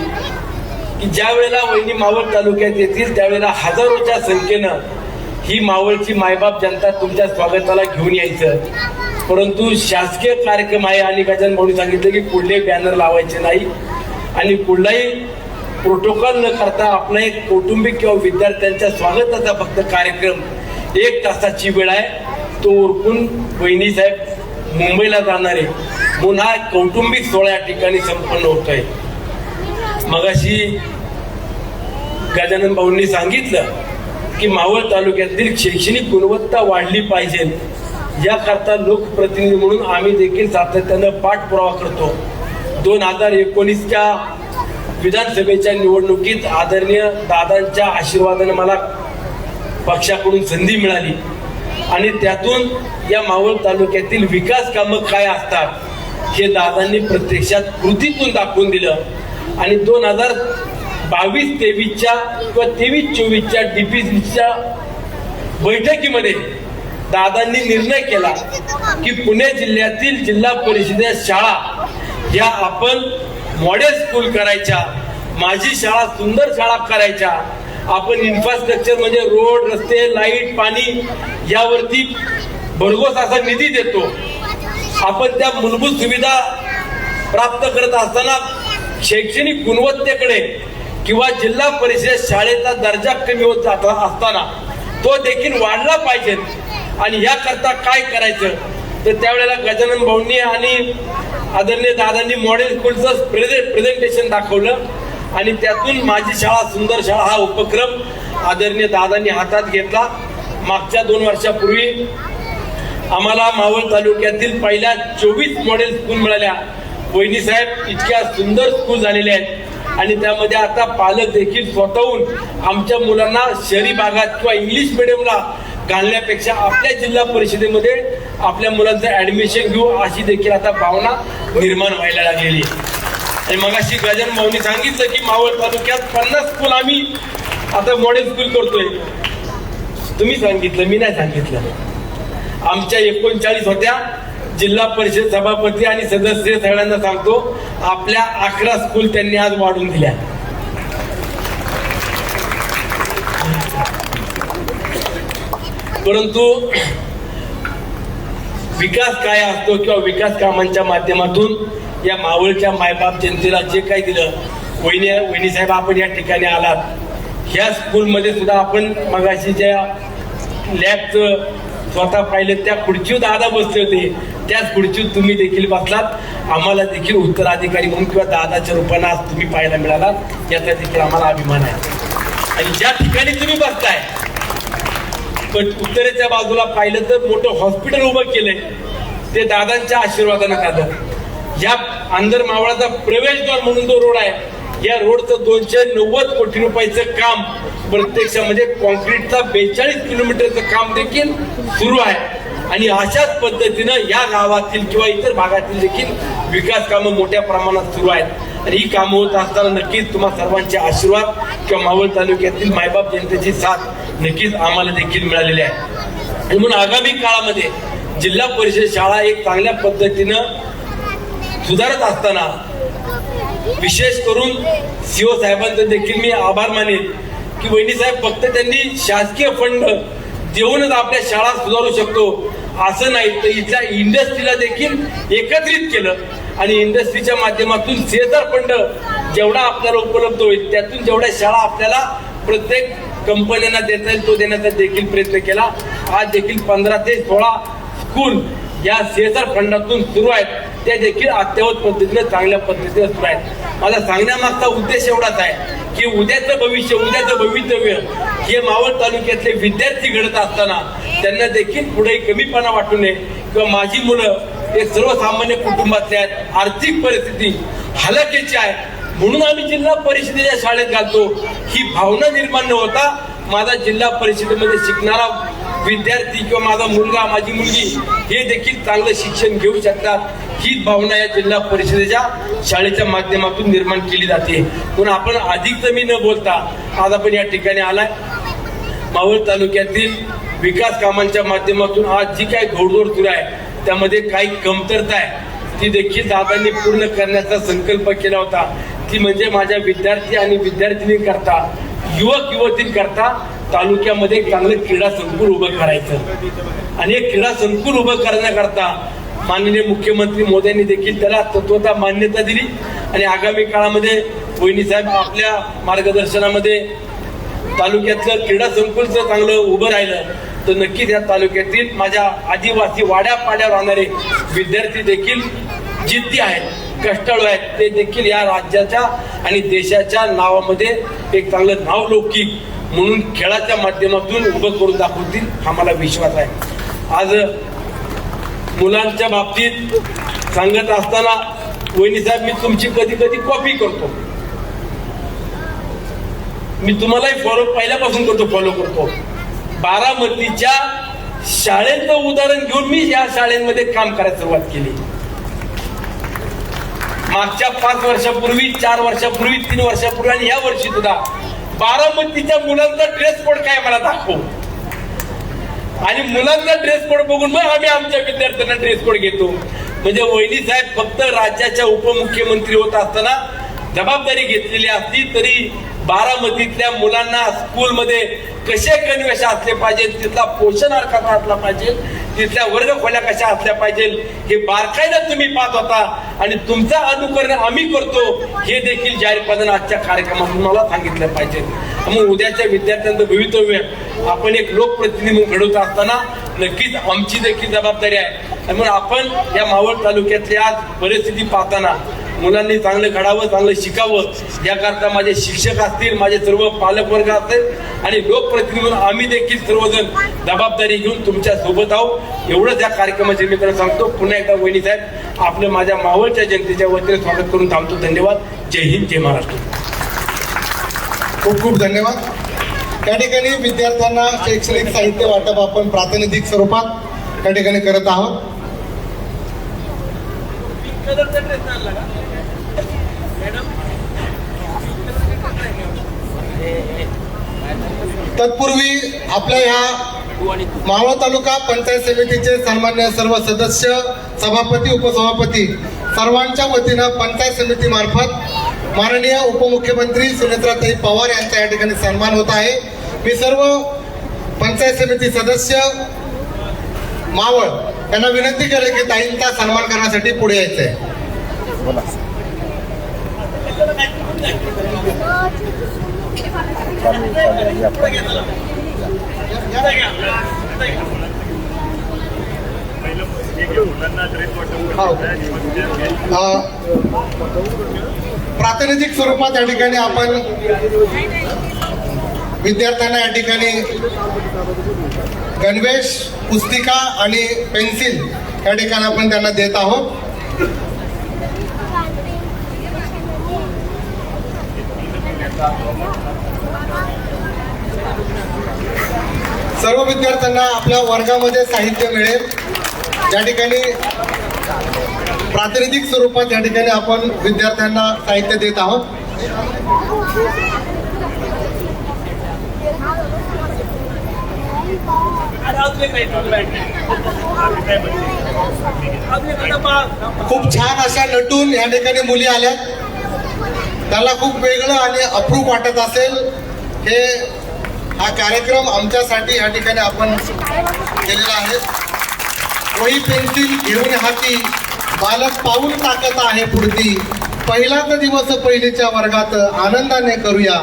की ज्या वेळेला वहिनी मावळ तालुक्यात येतील त्यावेळेला हजारोच्या संख्येनं ही मावळची मायबाप जनता तुमच्या स्वागताला घेऊन यायचं. परंतु शासकीय कार्यक्रम आहे आणि गजानन भाऊंनी सांगितलं की कुठले बॅनर लावायचे नाही आणि कुठलाही प्रोटोकॉल न करता आपला एक कौटुंबिक किंवा विद्यार्थ्यांच्या स्वागताचा फक्त कार्यक्रम 1 तासाची वेळ आहे, तो उरकून वहिनी साहेब मुंबईला जाणारे म्हणून हा कौटुंबिक सोहळा या ठिकाणी संपन्न होतोय. मगाशी गजानन भाऊंनी सांगितलं की मावळ तालुक्यातील शैक्षणिक गुणवत्ता वाढली पाहिजे, याकरता लोकप्रतिनिधी म्हणून आम्ही देखील सातत्यानं पाठपुरावा करतो. 2019च्या विधानसभेच्या निवडणुकीत आदरणीय दादांच्या आशीर्वादाने मला पक्षाकडून संधी मिळाली आणि त्यातून या मावळ तालुक्यातील विकास कामं काय असतात हे दादांनी प्रत्यक्षात कृतीतून दाखवून दिलं. आणि 2022-23च्या किंवा 23-24च्या DPCच्या बैठकीमध्ये दादांनी निर्णय केला की पुणे जिल्ह्यातील जिल्हा परिषद शाळा या आपण मॉडेल स्कूल करायच्या, माझी शाळा सुंदर शाळा करायच्या, आपण इन्फ्रास्ट्रक्चर म्हणजे रोड, रस्ते, लाईट, पाणी यावरती भरघोस असा निधी देतो. आपण त्या मूलभूत सुविधा प्राप्त करत असताना शैक्षणिक गुणवत्तेकडे किंवा जिल्हा परिषद शाळेचा दर्जा कमी होत जात असताना तो देखील वाढला पाहिजे. आणि याकरता काय करायचं तर त्यावेळेला गजानन भाऊंनी आणि आदरणीय दादांनी मॉडेल स्कूलचं प्रेझेंटेशन दाखवलं आणि त्यातून माझी शाळा सुंदर शाळा हा उपक्रम आदरणीय दादांनी हातात घेतला. मागच्या 2 वर्षापूर्वी आम्हाला मावळ तालुक्यातील पहिल्या 24 मॉडेल स्कूल मिळाल्या. वहिनी साहेब इतक्या सुंदर स्कूल झालेल्या आहेत आणि त्यामध्ये आता पालक देखील स्वतःहून आमच्या मुलांना शहरी भागात किंवा इंग्लिश मिडियमला घालण्यापेक्षा आपल्या जिल्हा परिषदेमध्ये आपल्या मुलांचं ऍडमिशन घेऊ अशी देखील आता भावना निर्माण व्हायला लागलेली आहे. आणि मगाशी गजानन भाऊंनी सांगितलं की मावळ तालुक्यात 50 स्कूल आम्ही आता मॉडेल स्कूल करतोय. तुम्ही सांगितलं, मी नाही सांगितलं. आमच्या 39 होत्या, जिल्हा परिषद सभापती आणि सदस्य सगळ्यांना सांगतो आपल्या 11 स्कूल त्यांनी आज वाढवून दिल्या. परंतु विकास काय असतो किंवा विकास कामांच्या माध्यमातून या मावळच्या मायबाप जनतेला जे काही दिलं, वहिनी साहेब आपण या ठिकाणी आलात, ह्या स्कूलमध्ये सुद्धा आपण मगाशी ज्या लॅबचं स्वतः पाहिलं त्या खुर्चीवर दादा बसले होते, त्याच खुर्चीवर तुम्ही देखील बसलात. आम्हाला देखील उत्तराधिकारी म्हणून किंवा दादाच्या रूपाने आज तुम्ही पाहायला मिळाला, याचा देखील आम्हाला अभिमान आहे. आणि ज्या ठिकाणी तुम्ही बसताय पण उत्तरेच्या बाजूला पाहिलं तर मोठं हॉस्पिटल उभं केलंय, ते दादांच्या आशीर्वादानं झालं. या अंदर मावळाचा प्रवेशद्वार म्हणून जो रोड आहे या रोडचं 290 कोटी रुपयाचं काम प्रत्यक्षामध्ये कॉन्क्रीटचा 42 किलोमीटरचं काम देखील सुरू आहे. आणि अशाच पद्धतीनं या गावातील किंवा इतर भागातील देखील विकास कामं मोठ्या प्रमाणात सुरू आहेत. आणि ही कामं होत असताना नक्कीच तुम्हा सर्वांचे आशीर्वाद किंवा मावळ तालुक्यातील मायबाप जनतेची साथ नक्कीच आम्हाला देखील मिळालेली आहे. आणि म्हणून आगामी काळामध्ये जिल्हा परिषद शाळा एक चांगल्या पद्धतीनं सुधारत असताना विशेष करून सीओ साहेबांचं देखील मी आभार मानेन की वहिनी साहेब फक्त त्यांनी शासकीय फंड देऊनच आपल्या शाळा सुधारू शकतो असं नाही, तर इथल्या इंडस्ट्रीला देखील एकत्रित केलं आणि इंडस्ट्रीच्या माध्यमातून CSR फंड जेवढा आपल्याला उपलब्ध होईल त्यातून जेवढ्या शाळा आपल्याला प्रत्येक कंपन्यांना देता येईल तो देण्याचा देखील प्रयत्न केला. आज देखील 15 ते 16 स्कूल या CSR फंडातून सुरू आहेत, त्या देखील अत्यावत पद्धतीने चांगल्या पद्धतीने सुरू आहेत. माझा सांगण्यामागचा उद्देश एवढाच आहे की उद्याचं भविष्य, उद्याचं भवितव्य हे मावळ तालुक्यातले विद्यार्थी घडत असताना त्यांना देखील पुढे कमीपणा वाटू नये किंवा माझी मुलं एक सर्वसामान्य कुटुंबातले आहेत, आर्थिक परिस्थिती हलाखीची आहे म्हणून आम्ही जिल्हा परिषदेच्या शाळेत घालतो ही भावना निर्माण न होता माझा जिल्हा परिषदेमध्ये शिकणारा विद्यार्थी किंवा माझा मुलगा माझी मुलगी हे देखील चांगलं शिक्षण घेऊ शकतात ही भावना या जिल्हा परिषदेच्या शाळेच्या माध्यमातून निर्माण केली जाते. म्हणून आपण अधिक मी न बोलता आज आपण या ठिकाणी आलाय. मावळ तालुक्यातील विकास कामांच्या माध्यमातून आज जी काही घोडदौड सुरू आहे त्यामध्ये काही कमतरता आहे ती देखील दादांनी पूर्ण करण्याचा संकल्प केला होता. ती म्हणजे माझ्या विद्यार्थी आणि विद्यार्थिनींकरता युवक युवतींकरता तालुक्यामध्ये एक चांगलं क्रीडा संकुल उभं करायचं आणि एक क्रीडा संकुल उभं करण्याकरता माननीय मुख्यमंत्री मोदींनी देखील त्याला तत्वता मान्यता दिली आणि आगामी काळामध्ये वहिनी साहेब आपल्या मार्गदर्शनामध्ये तालुक्यातलं क्रीडा संकुलचं चांगलं उभं राहिलं तर नक्कीच या तालुक्यातील माझ्या आदिवासी वाड्यापाड्यावर राहणारे विद्यार्थी देखील जिद्दी आहेत, कष्टाळू आहेत, ते देखील या राज्याच्या आणि देशाच्या नावामध्ये एक चांगलं नाव लौकिक म्हणून खेळाच्या माध्यमातून उभं करून दाखवतील हा मला विश्वास आहे. आज मुलांच्या बाबतीत सांगत असताना वहिनी साहेब मी तुमची कधी कधी कॉपी करतो, मी तुम्हालाही पहिल्यापासून फॉलो करतो. बारामतीच्या शाळेचं उदाहरण घेऊन मी या शाळेमध्ये काम करायला सुरुवात केली. मागच्या 5 वर्षापूर्वी 4 वर्षापूर्वी 3 वर्षापूर्वी आणि या वर्षी सुद्धा बारामतीच्या मुलांचा ड्रेस कोड काय मला दाखव आणि मुलांचा ड्रेस कोड बघून मग आम्ही आमच्या विद्यार्थ्यांना ड्रेस कोड घेतो. म्हणजे वहिनी साहेब फक्त राज्याच्या उपमुख्यमंत्री होत असताना जबाबदारी घेतलेली असती तरी बारामतीतल्या मुलांना स्कूलमध्ये कसे गणवेश असले पाहिजे, तिथला पोषण आहार कसा असला पाहिजे, तिथल्या वर्ग खोल्या कशा असल्या पाहिजे हे बारकाईनं तुम्ही पाहत होता आणि तुमचं अनुकरण आम्ही करतो हे देखील जाहीरपणाने आजच्या कार्यक्रमातून मला सांगितलं पाहिजे. मग उद्याच्या विद्यार्थ्यांचं भवितव्य आपण एक लोकप्रतिनिधी म्हणून घडवत असताना नक्कीच आमची देखील जबाबदारी आहे. म्हणून आपण या मावळ तालुक्यातली आज परिस्थिती पाहताना मुलांनी चांगलं घडावं, चांगलं शिकावं याकरता माझे शिक्षक असतील, माझे सर्व पालक वर्ग असतील आणि लोकप्रतिनिधी म्हणून आम्ही देखील सर्वजण जबाबदारी घेऊन तुमच्या सोबत आहोत एवढंच या कार्यक्रमाच्या निमित्तानं सांगतो. पुन्हा एकदा वहिनी साहेब आपलं माझ्या मावळच्या जनतेच्या वतीने स्वागत करून थांबतो. धन्यवाद. जय हिंद, जय महाराष्ट्र. खूप खूप धन्यवाद. त्या ठिकाणी विद्यार्थ्यांना शैक्षणिक साहित्य वाटप आपण प्रातिनिधिक स्वरूपात त्या ठिकाणी करत आहोत. तत्पूर्वी आपल्या ह्या मावळ तालुका पंचायत समितीचे सन्मान्य सर्व सदस्य, सभापती, उपसभापती सर्वांच्या वतीनं पंचायत समिती मार्फत माननीय उपमुख्यमंत्री सुनेत्राताई पवार यांचा या ठिकाणी सन्मान होत आहे. मी सर्व पंचायत समिती सदस्य मावळ यांना विनंती केली की ताईंचा सन्मान करण्यासाठी पुढे यायचं आहे. प्रातिनिधिक स्वरूपात या ठिकाणी आपण विद्यार्थ्यांना या ठिकाणी गणवेश, पुस्तिका आणि पेन्सिल या ठिकाणी आपण त्यांना देत आहोत. सर्व विद्यार्थ्यांना आपल्या वर्गामध्ये साहित्य मिळेल. या ठिकाणी प्रातिनिधिक स्वरूपात या ठिकाणी आपण विद्यार्थ्यांना साहित्य देत आहोत. खूप छान अशा नटून या ठिकाणी मुली आल्या. त्याला खूप वेगळं आणि अप्रूप वाटत असेल. हा कार्यक्रम आमच्यासाठी या ठिकाणी आपण केलेला आहे. वही पेन्सिल घेऊन हाती बालक पाऊल टाकत आहे पुढती. पहिलाच दिवस पहिलीच्या वर्गात आनंदाने करूया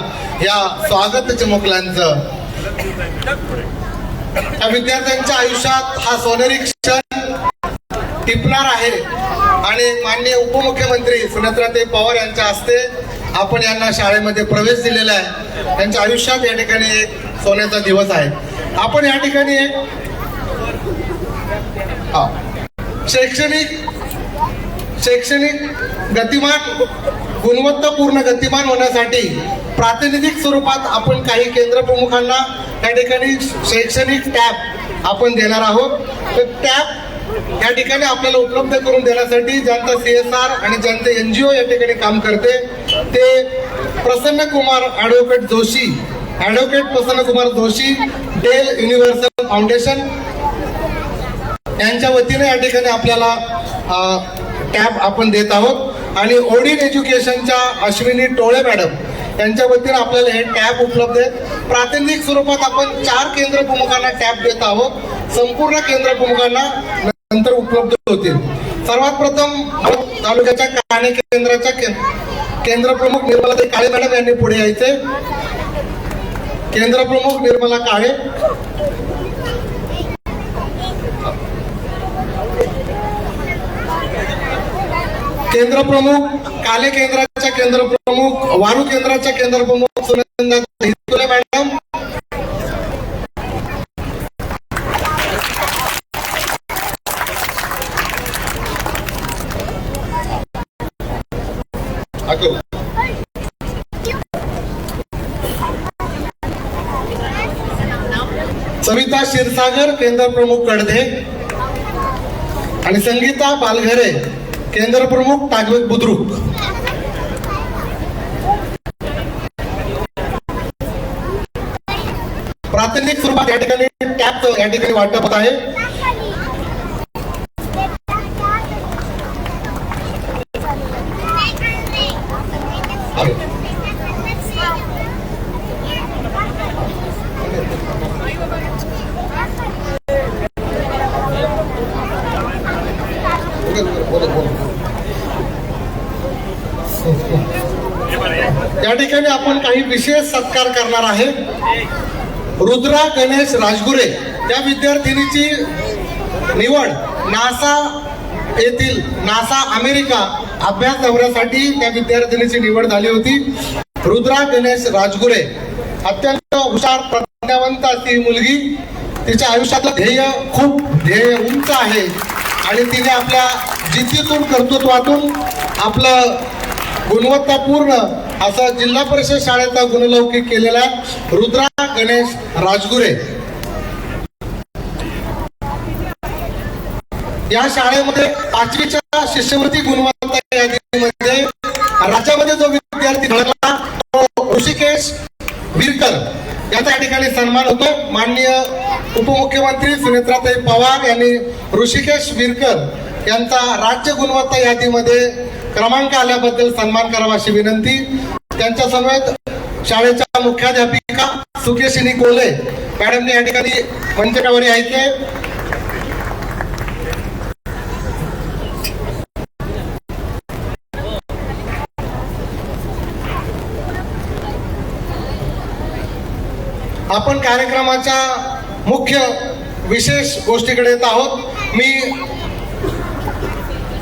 या स्वागत चिमुकल्यांचं. या विद्यार्थ्यांच्या आयुष्यात हा सोनेरी क्षण टिपणार आहे आणि माननीय उपमुख्यमंत्री सुनेत्राताई पवार यांच्या हस्ते आपण यांना शाळेमध्ये प्रवेश दिलेला आहे. त्यांच्या आयुष्यात या ठिकाणी एक सोन्याचा दिवस आहे. आपण या ठिकाणी एक शैक्षणिक गतिमान गुणवत्तापूर्ण गतिमान होण्यासाठी प्रातिनिधिक स्वरूपात आपण काही केंद्र प्रमुखांना या ठिकाणी शैक्षणिक टॅब आपण देणार आहोत. तर टॅब या ठिकाणी आपल्याला उपलब्ध करून देण्यासाठी ज्यांचा CSR आणि ज्यांचे NGO या ठिकाणी काम करते ते Prasanna Kumar advocate Prasanna Kumar Joshi Dell universal foundation यांच्या वतीने या ठिकाणी आपल्याला टॅब आपण देत आहोत. आणि ओडिन एज्युकेशनच्या अश्विनी टोळे मॅडम यांच्या वतीने आपल्याला हे टॅब उपलब्ध आहेत. प्रातिनिधिक स्वरूपात आपण 4 केंद्र प्रमुखांना टॅब देत आहोत. संपूर्ण केंद्र प्रमुखांना नंतर उपलब्ध होतील. सर्वात प्रथम तालुक्याच्या काणे केंद्राच्या केंद्र प्रमुख निर्मलाताई काळे मॅडम यांनी पुढे यायचे. केंद्र प्रमुख निर्मला काळे. केंद्र प्रमुख काले केंद्राच्या केंद्र प्रमुख वारू केंद्राच्या केंद्र प्रमुख सुनंदा हितुले मॅडम. सविता क्षीरसागर केंद्र प्रमुख कडधे आणि संगीता पालघरे केंद्र प्रमुख तागवे बुद्रुक. प्रातिनिधिक स्वरूपात या ठिकाणी टॅब या ठिकाणी वाटप होत आहे. या ठिकाणी आपण काही विशेष सत्कार करणार आहे. रुद्रा गणेश राजगुरे या विद्यार्थिनीची निवड नासा अमेरिका अभ्यास दौऱ्यासाठी त्या विद्यार्थिनीची निवड झाली होती. रुद्रा गणेश राजगुरे अत्यंत हुशार प्रज्ञावंत अशी मुलगी. तिच्या आयुष्यातलं ध्येय उंच आहे आणि तिने आपल्या जिद्दीतून कर्तृत्वातून आपलं गुणवत्तापूर्ण असा जिल्हा परिषद शाळेचा गुणलौकिक केलेला रुद्रा गणेश राजगुरे. या शाळेमध्ये 5वीच्या शिष्यवृत्ती गुणवत्ता यादीमध्ये राज्यामध्ये जो विद्यार्थी घडला तो ऋषिकेश विरकर याचा या ठिकाणी सन्मान होतो. माननीय उपमुख्यमंत्री सुनेत्राताई पवार यांनी ऋषिकेश विरकर यांचा राज्य गुणवत्ता यादीमध्ये क्रमांक आल्याबद्दल सन्मान करावा अशी विनंती. त्यांच्या समेत शाळेच्या मुख्याध्यापिका सुकेशिनी कोले मॅडमने या ठिकाणी मंचावर यायचे. आपण कार्यक्रमाच्या मुख्य विशेष गोष्टीकडे येत आहोत. मी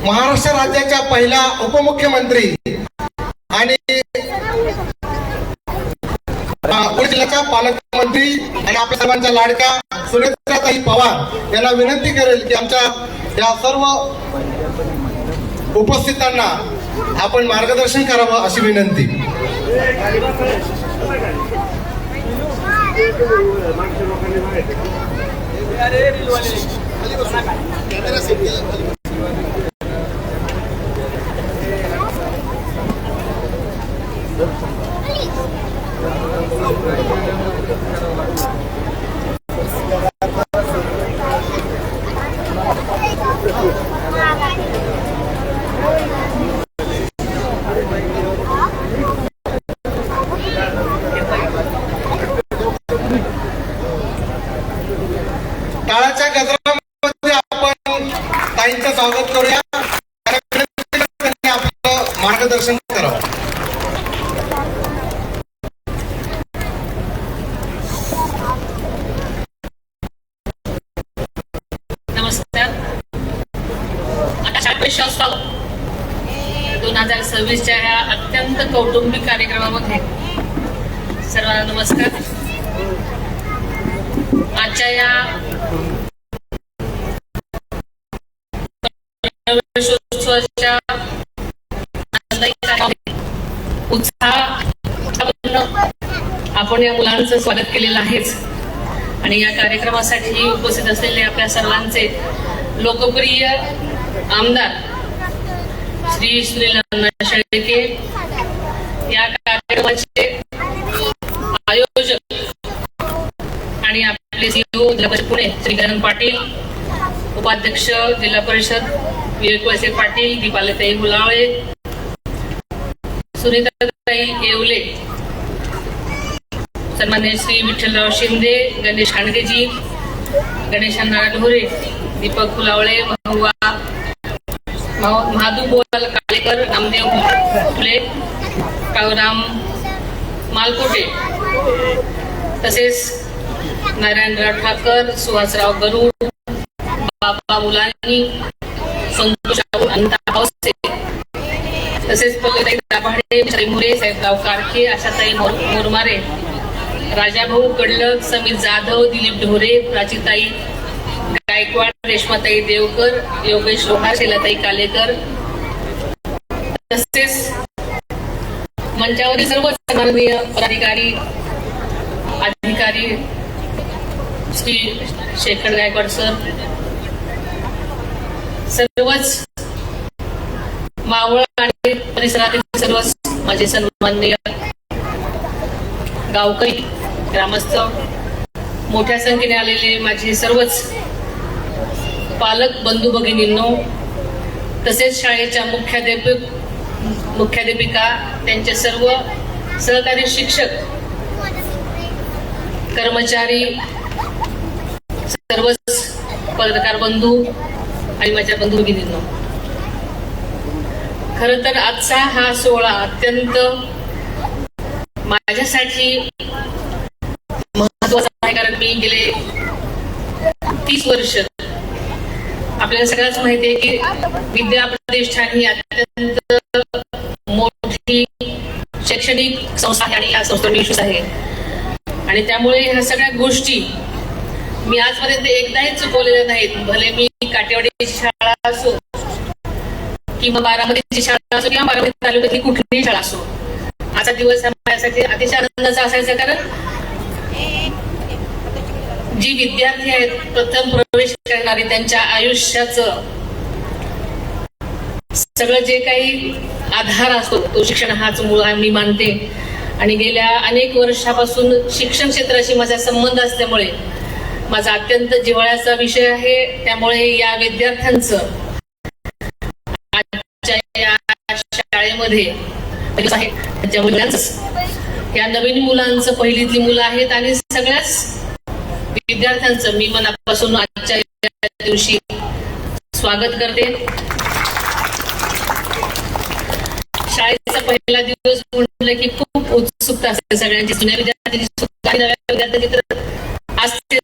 महाराष्ट्र राज्याच्या पहिल्या उपमुख्यमंत्री आणि पुणे जिल्ह्याच्या पालकमंत्री आणि आपल्या सर्वांच्या लाडक्या सुनेत्राताई पवार यांना विनंती करेल की आमच्या या सर्व उपस्थितांना आपण मार्गदर्शन करावं अशी विनंती. टाळाच्या गजरामध्ये आपण ताईंचं स्वागत करूया. त्यांनी आपलं मार्गदर्शन करावं. नमस्कार. आता 2026च्या ह्या अत्यंत कौटुंबिक कार्यक्रमामध्ये सर्वांना नमस्कार. आजच्या या गणेशोत्सवाच्या उत्साह आपण या मुलांचं स्वागत केलेलं आहेच. आणि या कार्यक्रमासाठी उपस्थित असलेले आपल्या सर्वांचे लोकप्रिय आमदार श्री श्रीनाना शेळके, या कार्यक्रमाचे आयोजक आणि आपले सीईओ जिल्हा परिषद पुणे श्री गजानन पाटील, उपाध्यक्ष जिल्हा परिषद विवेक वळसे पाटील, दीपालीताई गुलावळे, सुनीताताई येवले, सन्मान्य श्री विठ्ठलराव शिंदे, गणेश खांडगेजी, गणेश अण्णा ढोरे, दीपक फुलावळे, महादूबोल काळेकर, नामदेव फुले, काळूराम मालकोटे, तसेच नारायणराव ठाकर, सुहासराव गरुड, बाबा मुलानी, संतोष अनंता हावसे, तसेच पल्लवीताई दाभाडे, विशाली मोरे, साहेबराव कारखे, आशाताई मोरमारे, राजाभाऊ कडलक, समीर जाधव, दिलीप ढोरे, प्राचीताई गायकवाड, रेश्माताई देवकर, योगेश लोहार, शैलाताई कालेकर, तसेच मंचावरील सर्व सन्माननीय पदाधिकारी अधिकारी श्री शेखर गायकवाड सर, सर्वच मावळ आणि परिसरातील सर्वच माझे सन्माननीय गावकरी, ग्रामस्थ, मोठ्या संख्येने आलेले माझे सर्वच पालक बंधू भगिनींनो, तसेच शाळेच्या मुख्याध्यापिका, त्यांचे सर्व सहकारी शिक्षक, कर्मचारी, सर्वच पत्रकार बंधू आणि माझ्या बंधू भगिनींनो, खरं तर आजचा हा सोहळा अत्यंत माझ्यासाठी महत्वाचा आहे. कारण मी गेले 30 वर्ष, आपल्याला सगळ्यांच माहिती आहे की विद्या प्रतिष्ठान ही अत्यंत मोठी शैक्षणिक संस्था आहे आणि या संस्थेवर विश्वास आहे. आणि त्यामुळे ह्या सगळ्या गोष्टी मी आजपर्यंत एकदाही चुकवलेल्या नाहीत. भले मी काटेवाडीची शाळा असो किंवा बारामतीची शाळा असो किंवा बारामती तालुक्यातली कुठलीही शाळा असो, आजचा दिवस हा माझ्यासाठी अतिशय आनंदाचा असायचा. कारण जी विद्यार्थी आहेत प्रथम प्रवेश करणारे, त्यांच्या आयुष्याचं सगळं जे काही आधार असतो तो शिक्षण हाच मूळ आहे मी मानते. आणि गेल्या अनेक वर्षापासून शिक्षण क्षेत्राशी माझा संबंध असल्यामुळे माझा अत्यंत जिव्हाळ्याचा विषय आहे. त्यामुळे या विद्यार्थ्यांचं आजच्या या शाळेमध्ये या नवीन मुलांचं, पहिलीतली मुलं आहेत आणि सगळ्याच विद्यार्थ्यांचं मी मनापासून आजच्या दिवशी स्वागत करते. शाळेचा पहिला दिवस म्हटलं की खूप उत्सुकता असते सगळ्यांची, जुन्या विद्यार्थ्यांची सुद्धा, नव्या विद्यार्थ्यांची तर असते.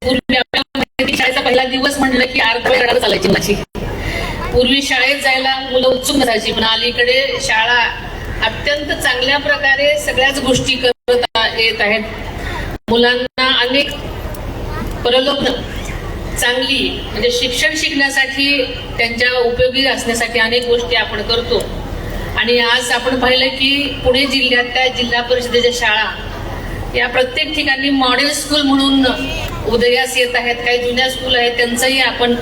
पूर्वी आपल्याला माहिती, शाळेचा पहिला दिवस म्हटलं की अर्धवेळ चालायची माझी. पूर्वी शाळेत जायला मुलं उत्सुक नसायची, पण अलीकडे शाळा अत्यंत चांगल्या प्रकारे सगळ्याच गोष्टी करत येत आहेत. मुलांना अनेक परलोक चांगली म्हणजे शिक्षण शिकण्यासाठी, त्यांच्या उपयोगी असण्यासाठी अनेक गोष्टी आपण करतो. आणि आज आपण पाहिलं की पुणे जिल्ह्यातल्या जिल्हा परिषदेच्या शाळा या प्रत्येक ठिकाणी मॉडेल स्कूल म्हणून उदयास येत आहेत. काही जुन्या स्कूल आहेत त्यांचंही आपण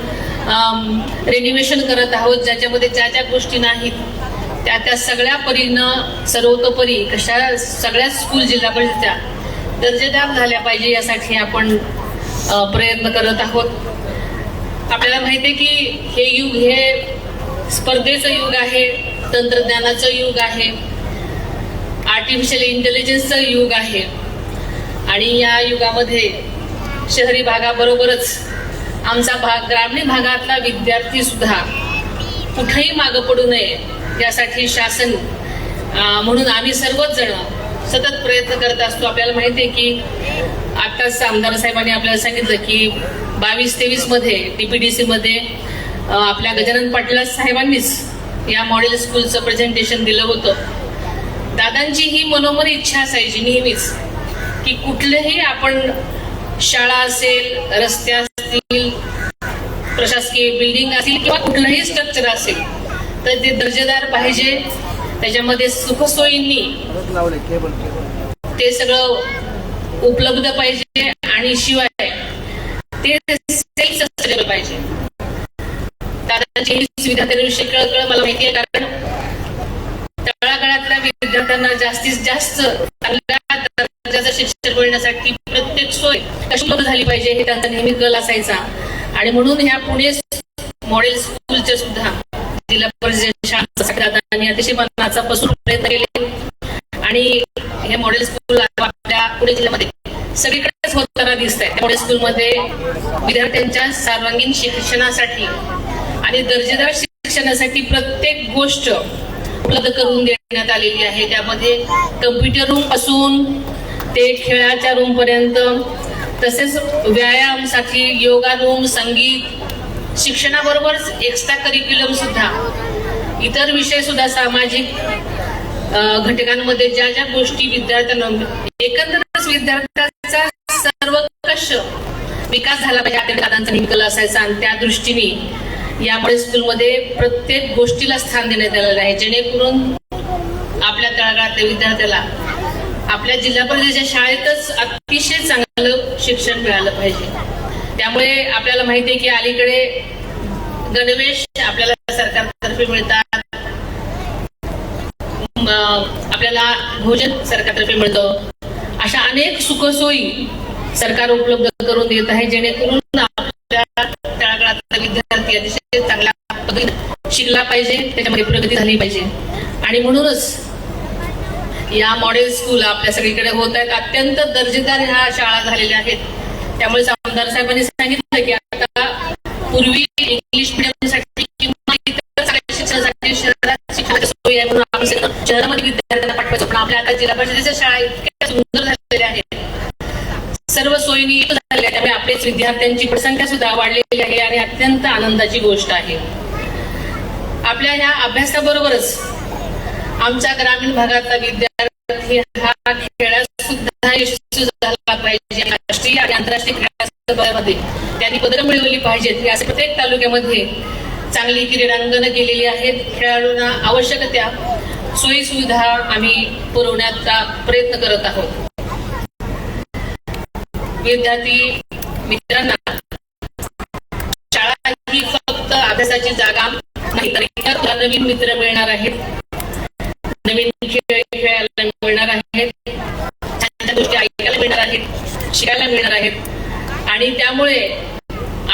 रेनिव्हेशन करत आहोत, ज्याच्यामध्ये ज्या ज्या गोष्टी नाहीत त्या सगळ्या परीनं सर्वतोपरी कशा सगळ्या स्कूल जिल्हा परिषदेच्या दर्जेदार झाल्या पाहिजे यासाठी आपण प्रयत्न करत आहोत. आपल्याला माहिती आहे की हे युग हे स्पर्धेचं युग आहे, तंत्रज्ञानाचं युग आहे, आर्टिफिशियल इंटेलिजन्सचं युग आहे आणि या युगामध्ये शहरी भागाबरोबरच आमचा भाग ग्रामीण भागातला विद्यार्थी सुद्धा कुठेही मागं पडू नये यासाठी शासन म्हणून आम्ही सर्वच जण सतत प्रयत्न करत असतो. आपल्याला माहिती आहे की आताच आमदार साहेबांनी आपल्याला सांगितलं की 22-23 मध्ये TPDC मध्ये आपल्या गजानन पाटील साहेबांनीच या मॉडेल स्कूलचं प्रेझेंटेशन दिलं होतं. दादांची ही मनोमनी इच्छा असायची नेहमीच की कुठलेही आपण शाळा असेल, रस्ते असतील, प्रशासकीय बिल्डिंग असतील किंवा कुठलंही स्ट्रक्चर असेल तर ते दर्जेदार पाहिजे, त्याच्यामध्ये सुखसोयींनी ते सगळं उपलब्ध पाहिजे आणि शिवाय ते सेल्फ सस्टेनेबल पाहिजे. दादांची ही सुविधा त्याविषयी कळकळ मला माहिती आहे, कारण तळागाळातल्या विद्यार्थ्यांना जास्तीत जास्त चांगल्या दर्जाचं शिक्षण मिळण्यासाठी प्रत्येक सोय कशी उपलब्ध झाली पाहिजे हे त्यांचा नेहमी कल असायचा. आणि म्हणून ह्या पुणे मॉडेल स्कूलच्या सुद्धा जिल्हा परिषद शाळांसाठी दादांनी अतिशय मनापासून प्रयत्न केले आणि हे मॉडेल स्कूल आपल्या पुणे जिल्ह्यामध्ये सगळीकडेच होताना दिसत आहे. मॉडेल स्कूलमध्ये विद्यार्थ्यांच्या सर्वांगीण शिक्षणासाठी आणि दर्जेदार शिक्षणासाठी प्रत्येक गोष्ट उपलब्ध करून देण्यात आलेली आहे. त्यामध्ये कम्प्युटर रूम पासून ते खेळाच्या रूम पर्यंत, तसेच व्यायामसाठी योगा रूम, संगीत शिक्षणाबरोबरच एक्स्ट्रा करिक्युलम सुद्धा, इतर विषय सुद्धा, सामाजिक घटकांमध्ये ज्या ज्या गोष्टी विद्यार्थ्यांना एकंदरच विद्यार्थ्यांचा सर्वकष विकास झाला पाहिजे दादांचा निकल असायचा आणि त्या दृष्टीने या मॉडेल स्कूलमध्ये प्रत्येक गोष्टीला स्थान देण्यात आलेलं आहे, जेणेकरून आपल्या तळागाळातल्या विद्यार्थ्याला आपल्या जिल्हा परिषदेच्या शाळेतच अतिशय चांगलं शिक्षण मिळालं पाहिजे. त्यामुळे आपल्याला माहिती आहे की अलीकडे गणवेश आपल्याला सरकारतर्फे मिळतात, आपल्याला भोजन सरकारतर्फे मिळतं, अशा अनेक सुखसोयी सरकार उपलब्ध करून देत आहे, जेणेकरून आपल्या तळागाळातला विद्यार्थी अतिशय चांगल्या पद्धतीने शिकला पाहिजे, त्याच्यामध्ये प्रगती झाली पाहिजे. आणि म्हणूनच या मॉडेल स्कूल आपल्या सगळीकडे होत आहेत. अत्यंत दर्जेदार ह्या शाळा झालेल्या आहेत. त्यामुळे आमदार साहेबांनी सांगितलं की आता पूर्वी इंग्लिश मिडियमसाठी किंवा इतर सगळ्या शिक्षणासाठी शहरात शिक्षणाची सोय आहे म्हणून आपण शहरामध्ये विद्यार्थ्यांना पाठवायचं, पण आपल्या आता जिल्हा परिषदेच्या शाळा इतक्या सुंदर झालेल्या आहेत, सर्व सोयी झालेल्या आहेत, त्यामुळे आपल्याच विद्यार्थ्यांची संख्या सुद्धा वाढलेली आहे आणि अत्यंत आनंदाची गोष्ट आहे. आपल्या या अभ्यासाबरोबरच आमच्या ग्रामीण भागातला विद्यार्थी हा खेळात सुद्धा यशस्वी झाला पाहिजे. राष्ट्रीय आणि आंतरराष्ट्रीय क्रीडा स्पर्धेमध्ये त्यांनी पदकं मिळवली पाहिजेत. या प्रत्येक तालुक्यामध्ये चांगली क्रीडांगणं केलेली आहेत. खेळाडूंना आवश्यक त्या सोयी सुविधा आम्ही पुरवण्याचा प्रयत्न करत आहोत. विद्यार्थी मित्रांना शाळा ही फक्त अभ्यासाची जागा नाही तर इतर नवीन मित्र मिळणार आहेत, नवीन खेळ खेळायला मिळणार आहेत, छान गोष्टी ऐकायला मिळणार आहेत, शिकायला मिळणार आहेत. आणि त्यामुळे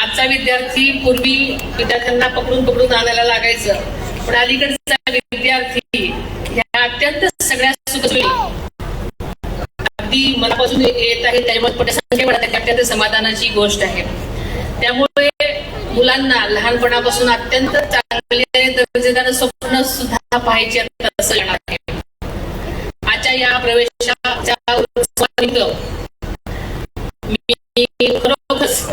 आजचा विद्यार्थी पूर्वी विद्यार्थ्यांना पकडून आणायला लागायचं, पण अलीकडचा विद्यार्थी ह्या अत्यंत सगळ्या सुखसोयी अगदी मनापासून येत आहे, त्याच्यामध्ये संख्या वाढत आहे, अत्यंत समाधानाची गोष्ट आहे. त्यामुळे मुलांना लहानपणापासून अत्यंत चांगले दर्जेदार स्वप्न सुद्धा पाहायचे असं येणार आहे. आजच्या या प्रवेशाच्या उत्सवानिमित्त मी खरोखरच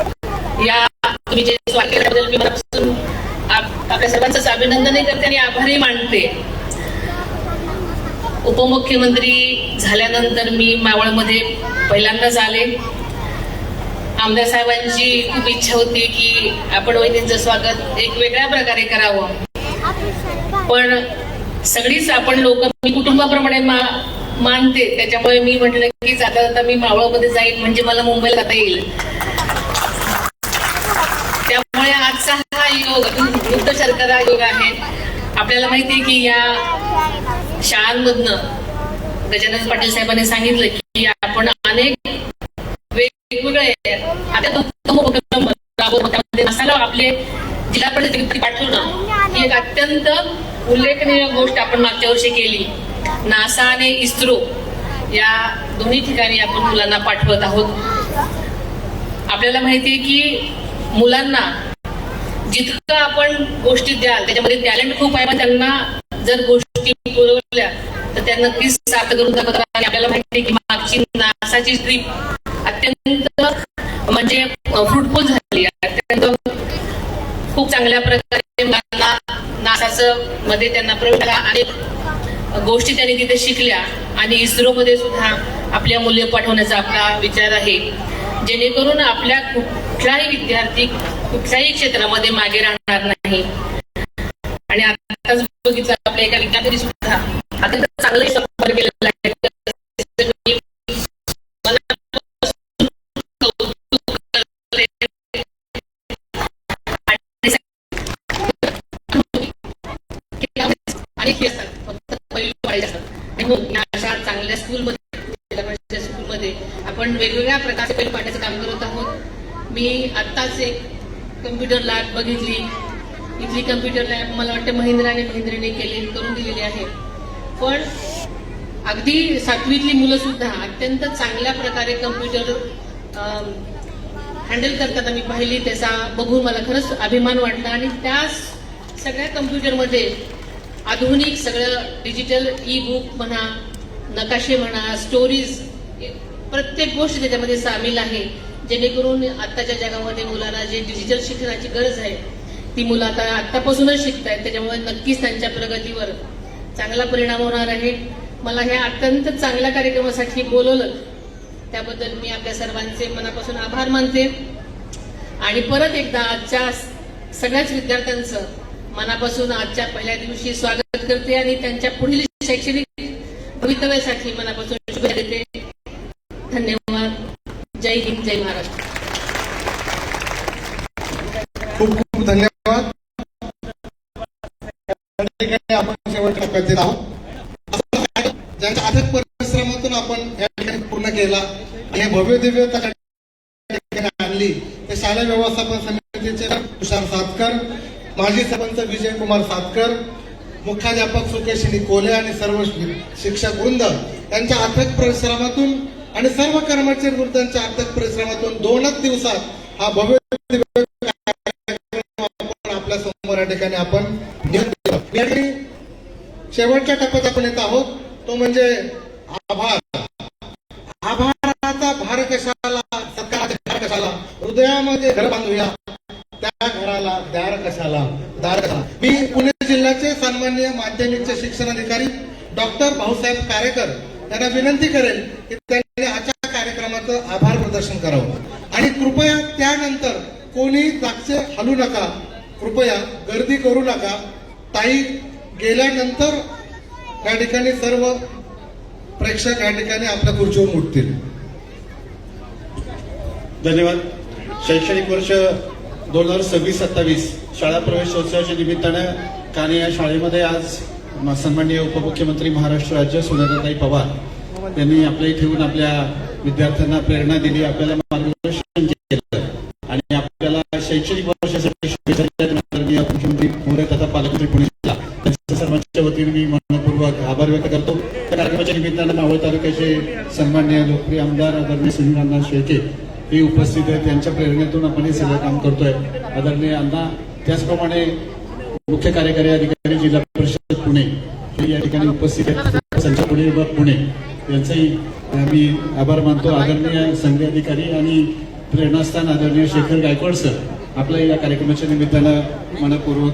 या तुम्ही जे स्वागत केल्याबद्दल मी मनापासून आपल्या सर्वांचंच अभिनंदनही करते आणि आभारही मानते. उपमुख्यमंत्री झाल्यानंतर मी मावळमध्ये पहिल्यांदाच आले. आमदार साहेबांची खूप इच्छा होती की आपण वहिनींचं स्वागत एक वेगळ्या प्रकारे करावं, पण सगळीच आपण लोक मी कुटुंबाप्रमाणे मानते, त्याच्यामुळे मी म्हटलं की जाता जाता मी मावळमध्ये जाईल म्हणजे मला मुंबईला जाता येईल. त्यामुळे आजचा हा योग वृद्ध शर्करा योग आहे. आपल्याला माहिती आहे की या शाळांमधनं गजानन पाटील साहेबांनी सांगितलं की आपण अनेक वेगवेगळे आता उपक्रम राबवतो. त्यामध्ये मसाला आपले जिल्हा परिषद पाठवणं ही एक अत्यंत उल्लेखनीय गोष्ट आपण मागच्या वर्षी केली. नासा आणि इस्रो या दोन्ही ठिकाणी आपण मुलांना पाठवत आहोत. आपल्याला माहितीये की मुलांना जितकं आपण गोष्टी द्याल त्याच्यामध्ये टॅलेंट खूप आहे, पण त्यांना जर गोष्टी पुरवल्या तर त्या नक्कीच सार्थ करून दाखवतात. आणि आपल्याला माहिती आहे की मागची नासाची ट्रिप अत्यंत म्हणजे फ्रुटफुल झाली. अत्यंत खूप चांगल्या प्रकारे मुलांना नासाचं मध्ये त्यांना प्रवेश झाला. अनेक गोष्टी त्यांनी तिथे शिकल्या आणि इस्रोमध्ये सुद्धा आपल्या मुले पाठवण्याचा आपला विचार आहे, जेणेकरून आपल्या कुठलाही विद्यार्थी कुठल्याही क्षेत्रामध्ये मागे राहणार नाही. आणि आताच बघितलं आपल्या एका विद्यार्थी सुद्धा अत्यंत चांगलं सफर केलेलं आहे. अशा चांगल्या स्कूलमध्ये आपण वेगवेगळ्या प्रकारचे पैल पाडण्याचं काम करत आहोत. मी आत्ताच एक कम्प्युटर लॅब बघितली. इथली कम्प्युटर लॅब मला वाटतं महिंद्रा आणि महिंद्राने करून दिलेली आहे. पण अगदी 7वीतली मुलं सुद्धा अत्यंत चांगल्या प्रकारे कम्प्युटर हँडल करताना मी पाहिली. त्याचा बघून मला खरंच अभिमान वाटला. आणि त्या सगळ्या कम्प्युटरमध्ये आधुनिक सगळं डिजिटल ई बुक म्हणा, नकाशे म्हणा, स्टोरीज, प्रत्येक गोष्ट त्याच्यामध्ये सामील आहे, जेणेकरून आत्ताच्या जगामध्ये मुलांना जे डिजिटल शिक्षणाची गरज आहे ती मुलं आता आत्तापासूनच शिकतायत. त्याच्यामुळे नक्कीच त्यांच्या प्रगतीवर चांगला परिणाम होणार आहे. मला ह्या अत्यंत चांगल्या कार्यक्रमासाठी बोलवलं त्याबद्दल मी आपल्या सर्वांचे मनापासून आभार मानते. आणि परत एकदा आजच्या सगळ्याच विद्यार्थ्यांचं मनापासून आजच्या पहिल्या दिवशी स्वागत करते आणि त्यांच्या पुढील शैक्षणिक भवितव्यासाठी मनापासून शुभेच्छा देते. धन्यवाद. जय हिंद, जय महाराष्ट्र. खूप खूप धन्यवाद. आपण शेवटच्या टप्प्यात आहोत. ज्यांच्या अथक परिश्रमातून आपण या ठिकाणी पूर्ण केला आणि भव्य दिव्यता आणली ते शाळा व्यवस्थापन समितीचे तुषार सातकर, माजी सरपंच विजयकुमार सातकर, मुख्याध्यापक सुकेशिनी कोले आणि सर्व शिक्षक वृंद यांच्या अथक परिश्रमातून आणि सर्व कर्मचारी वृंदांच्या अथक परिश्रमातून 2च दिवसात हा भव्य कार्यक्रम आपल्या समोर या ठिकाणी आपण शेवटच्या टप्प्यात आपण येत आहोत. तो म्हणजे आभार. आभाराचा भार कशाला, सत्काराचा भार कशाला, हृदयामध्ये घर बांधूया त्या घराला दार कशाला, दार कशाला. मी पुणे जिल्ह्याचे सन्माननीय माध्यमिकचे शिक्षणाधिकारी डॉक्टर भाऊसाहेब कारेकर यांना विनंती करेल की त्यांनी आजच्या कार्यक्रमाचं आभार प्रदर्शन करावं. आणि कृपया त्यानंतर कोणी जागचे हलू नका, कृपया गर्दी करू नका. ताई गेल्यानंतर या ठिकाणी सर्व प्रेक्षक या ठिकाणी आपल्या खुर्चीवर उठतील. धन्यवाद. शैक्षणिक वर्ष 2026-27 शाळा प्रवेशोत्सवाच्या निमित्तानं आणि या शाळेमध्ये आज सन्माननीय उपमुख्यमंत्री महाराष्ट्र राज्य सुधाताई पवार यांनी आपल्या इथे येऊन आपल्या विद्यार्थ्यांना प्रेरणा दिली, आपल्याला मार्गदर्शन केलं आणि आपल्याला शैक्षणिक वर्षासाठी शुभेच्छा दिल्या. मुख्यमंत्री मोरे तथा पालकमंत्री पुणे जिल्हा त्यांच्या सर्वांच्या वतीने मी मनपूर्वक आभार व्यक्त करतो. त्या कार्यक्रमाच्या निमित्तानं मावळ तालुक्याचे सन्माननीय लोकप्रिय आमदार आदरणीय सुनील अण्णा शेळके हे उपस्थित आहेत. त्यांच्या प्रेरणेतून आपण हे सगळं काम करतोय. आदरणीय अण्णा, त्याचप्रमाणे मुख्य कार्यकारी अधिकारी जिल्हा परिषद पुणे हे या ठिकाणी उपस्थित आहेत. संचालक विभाग पुणे यांचाही मी आभार मानतो. आदरणीय संघ अधिकारी आणि प्रेरणास्थान आदरणीय शेखर गायकवाड सर आपल्या या कार्यक्रमाच्या निमित्तानं मनपूर्वक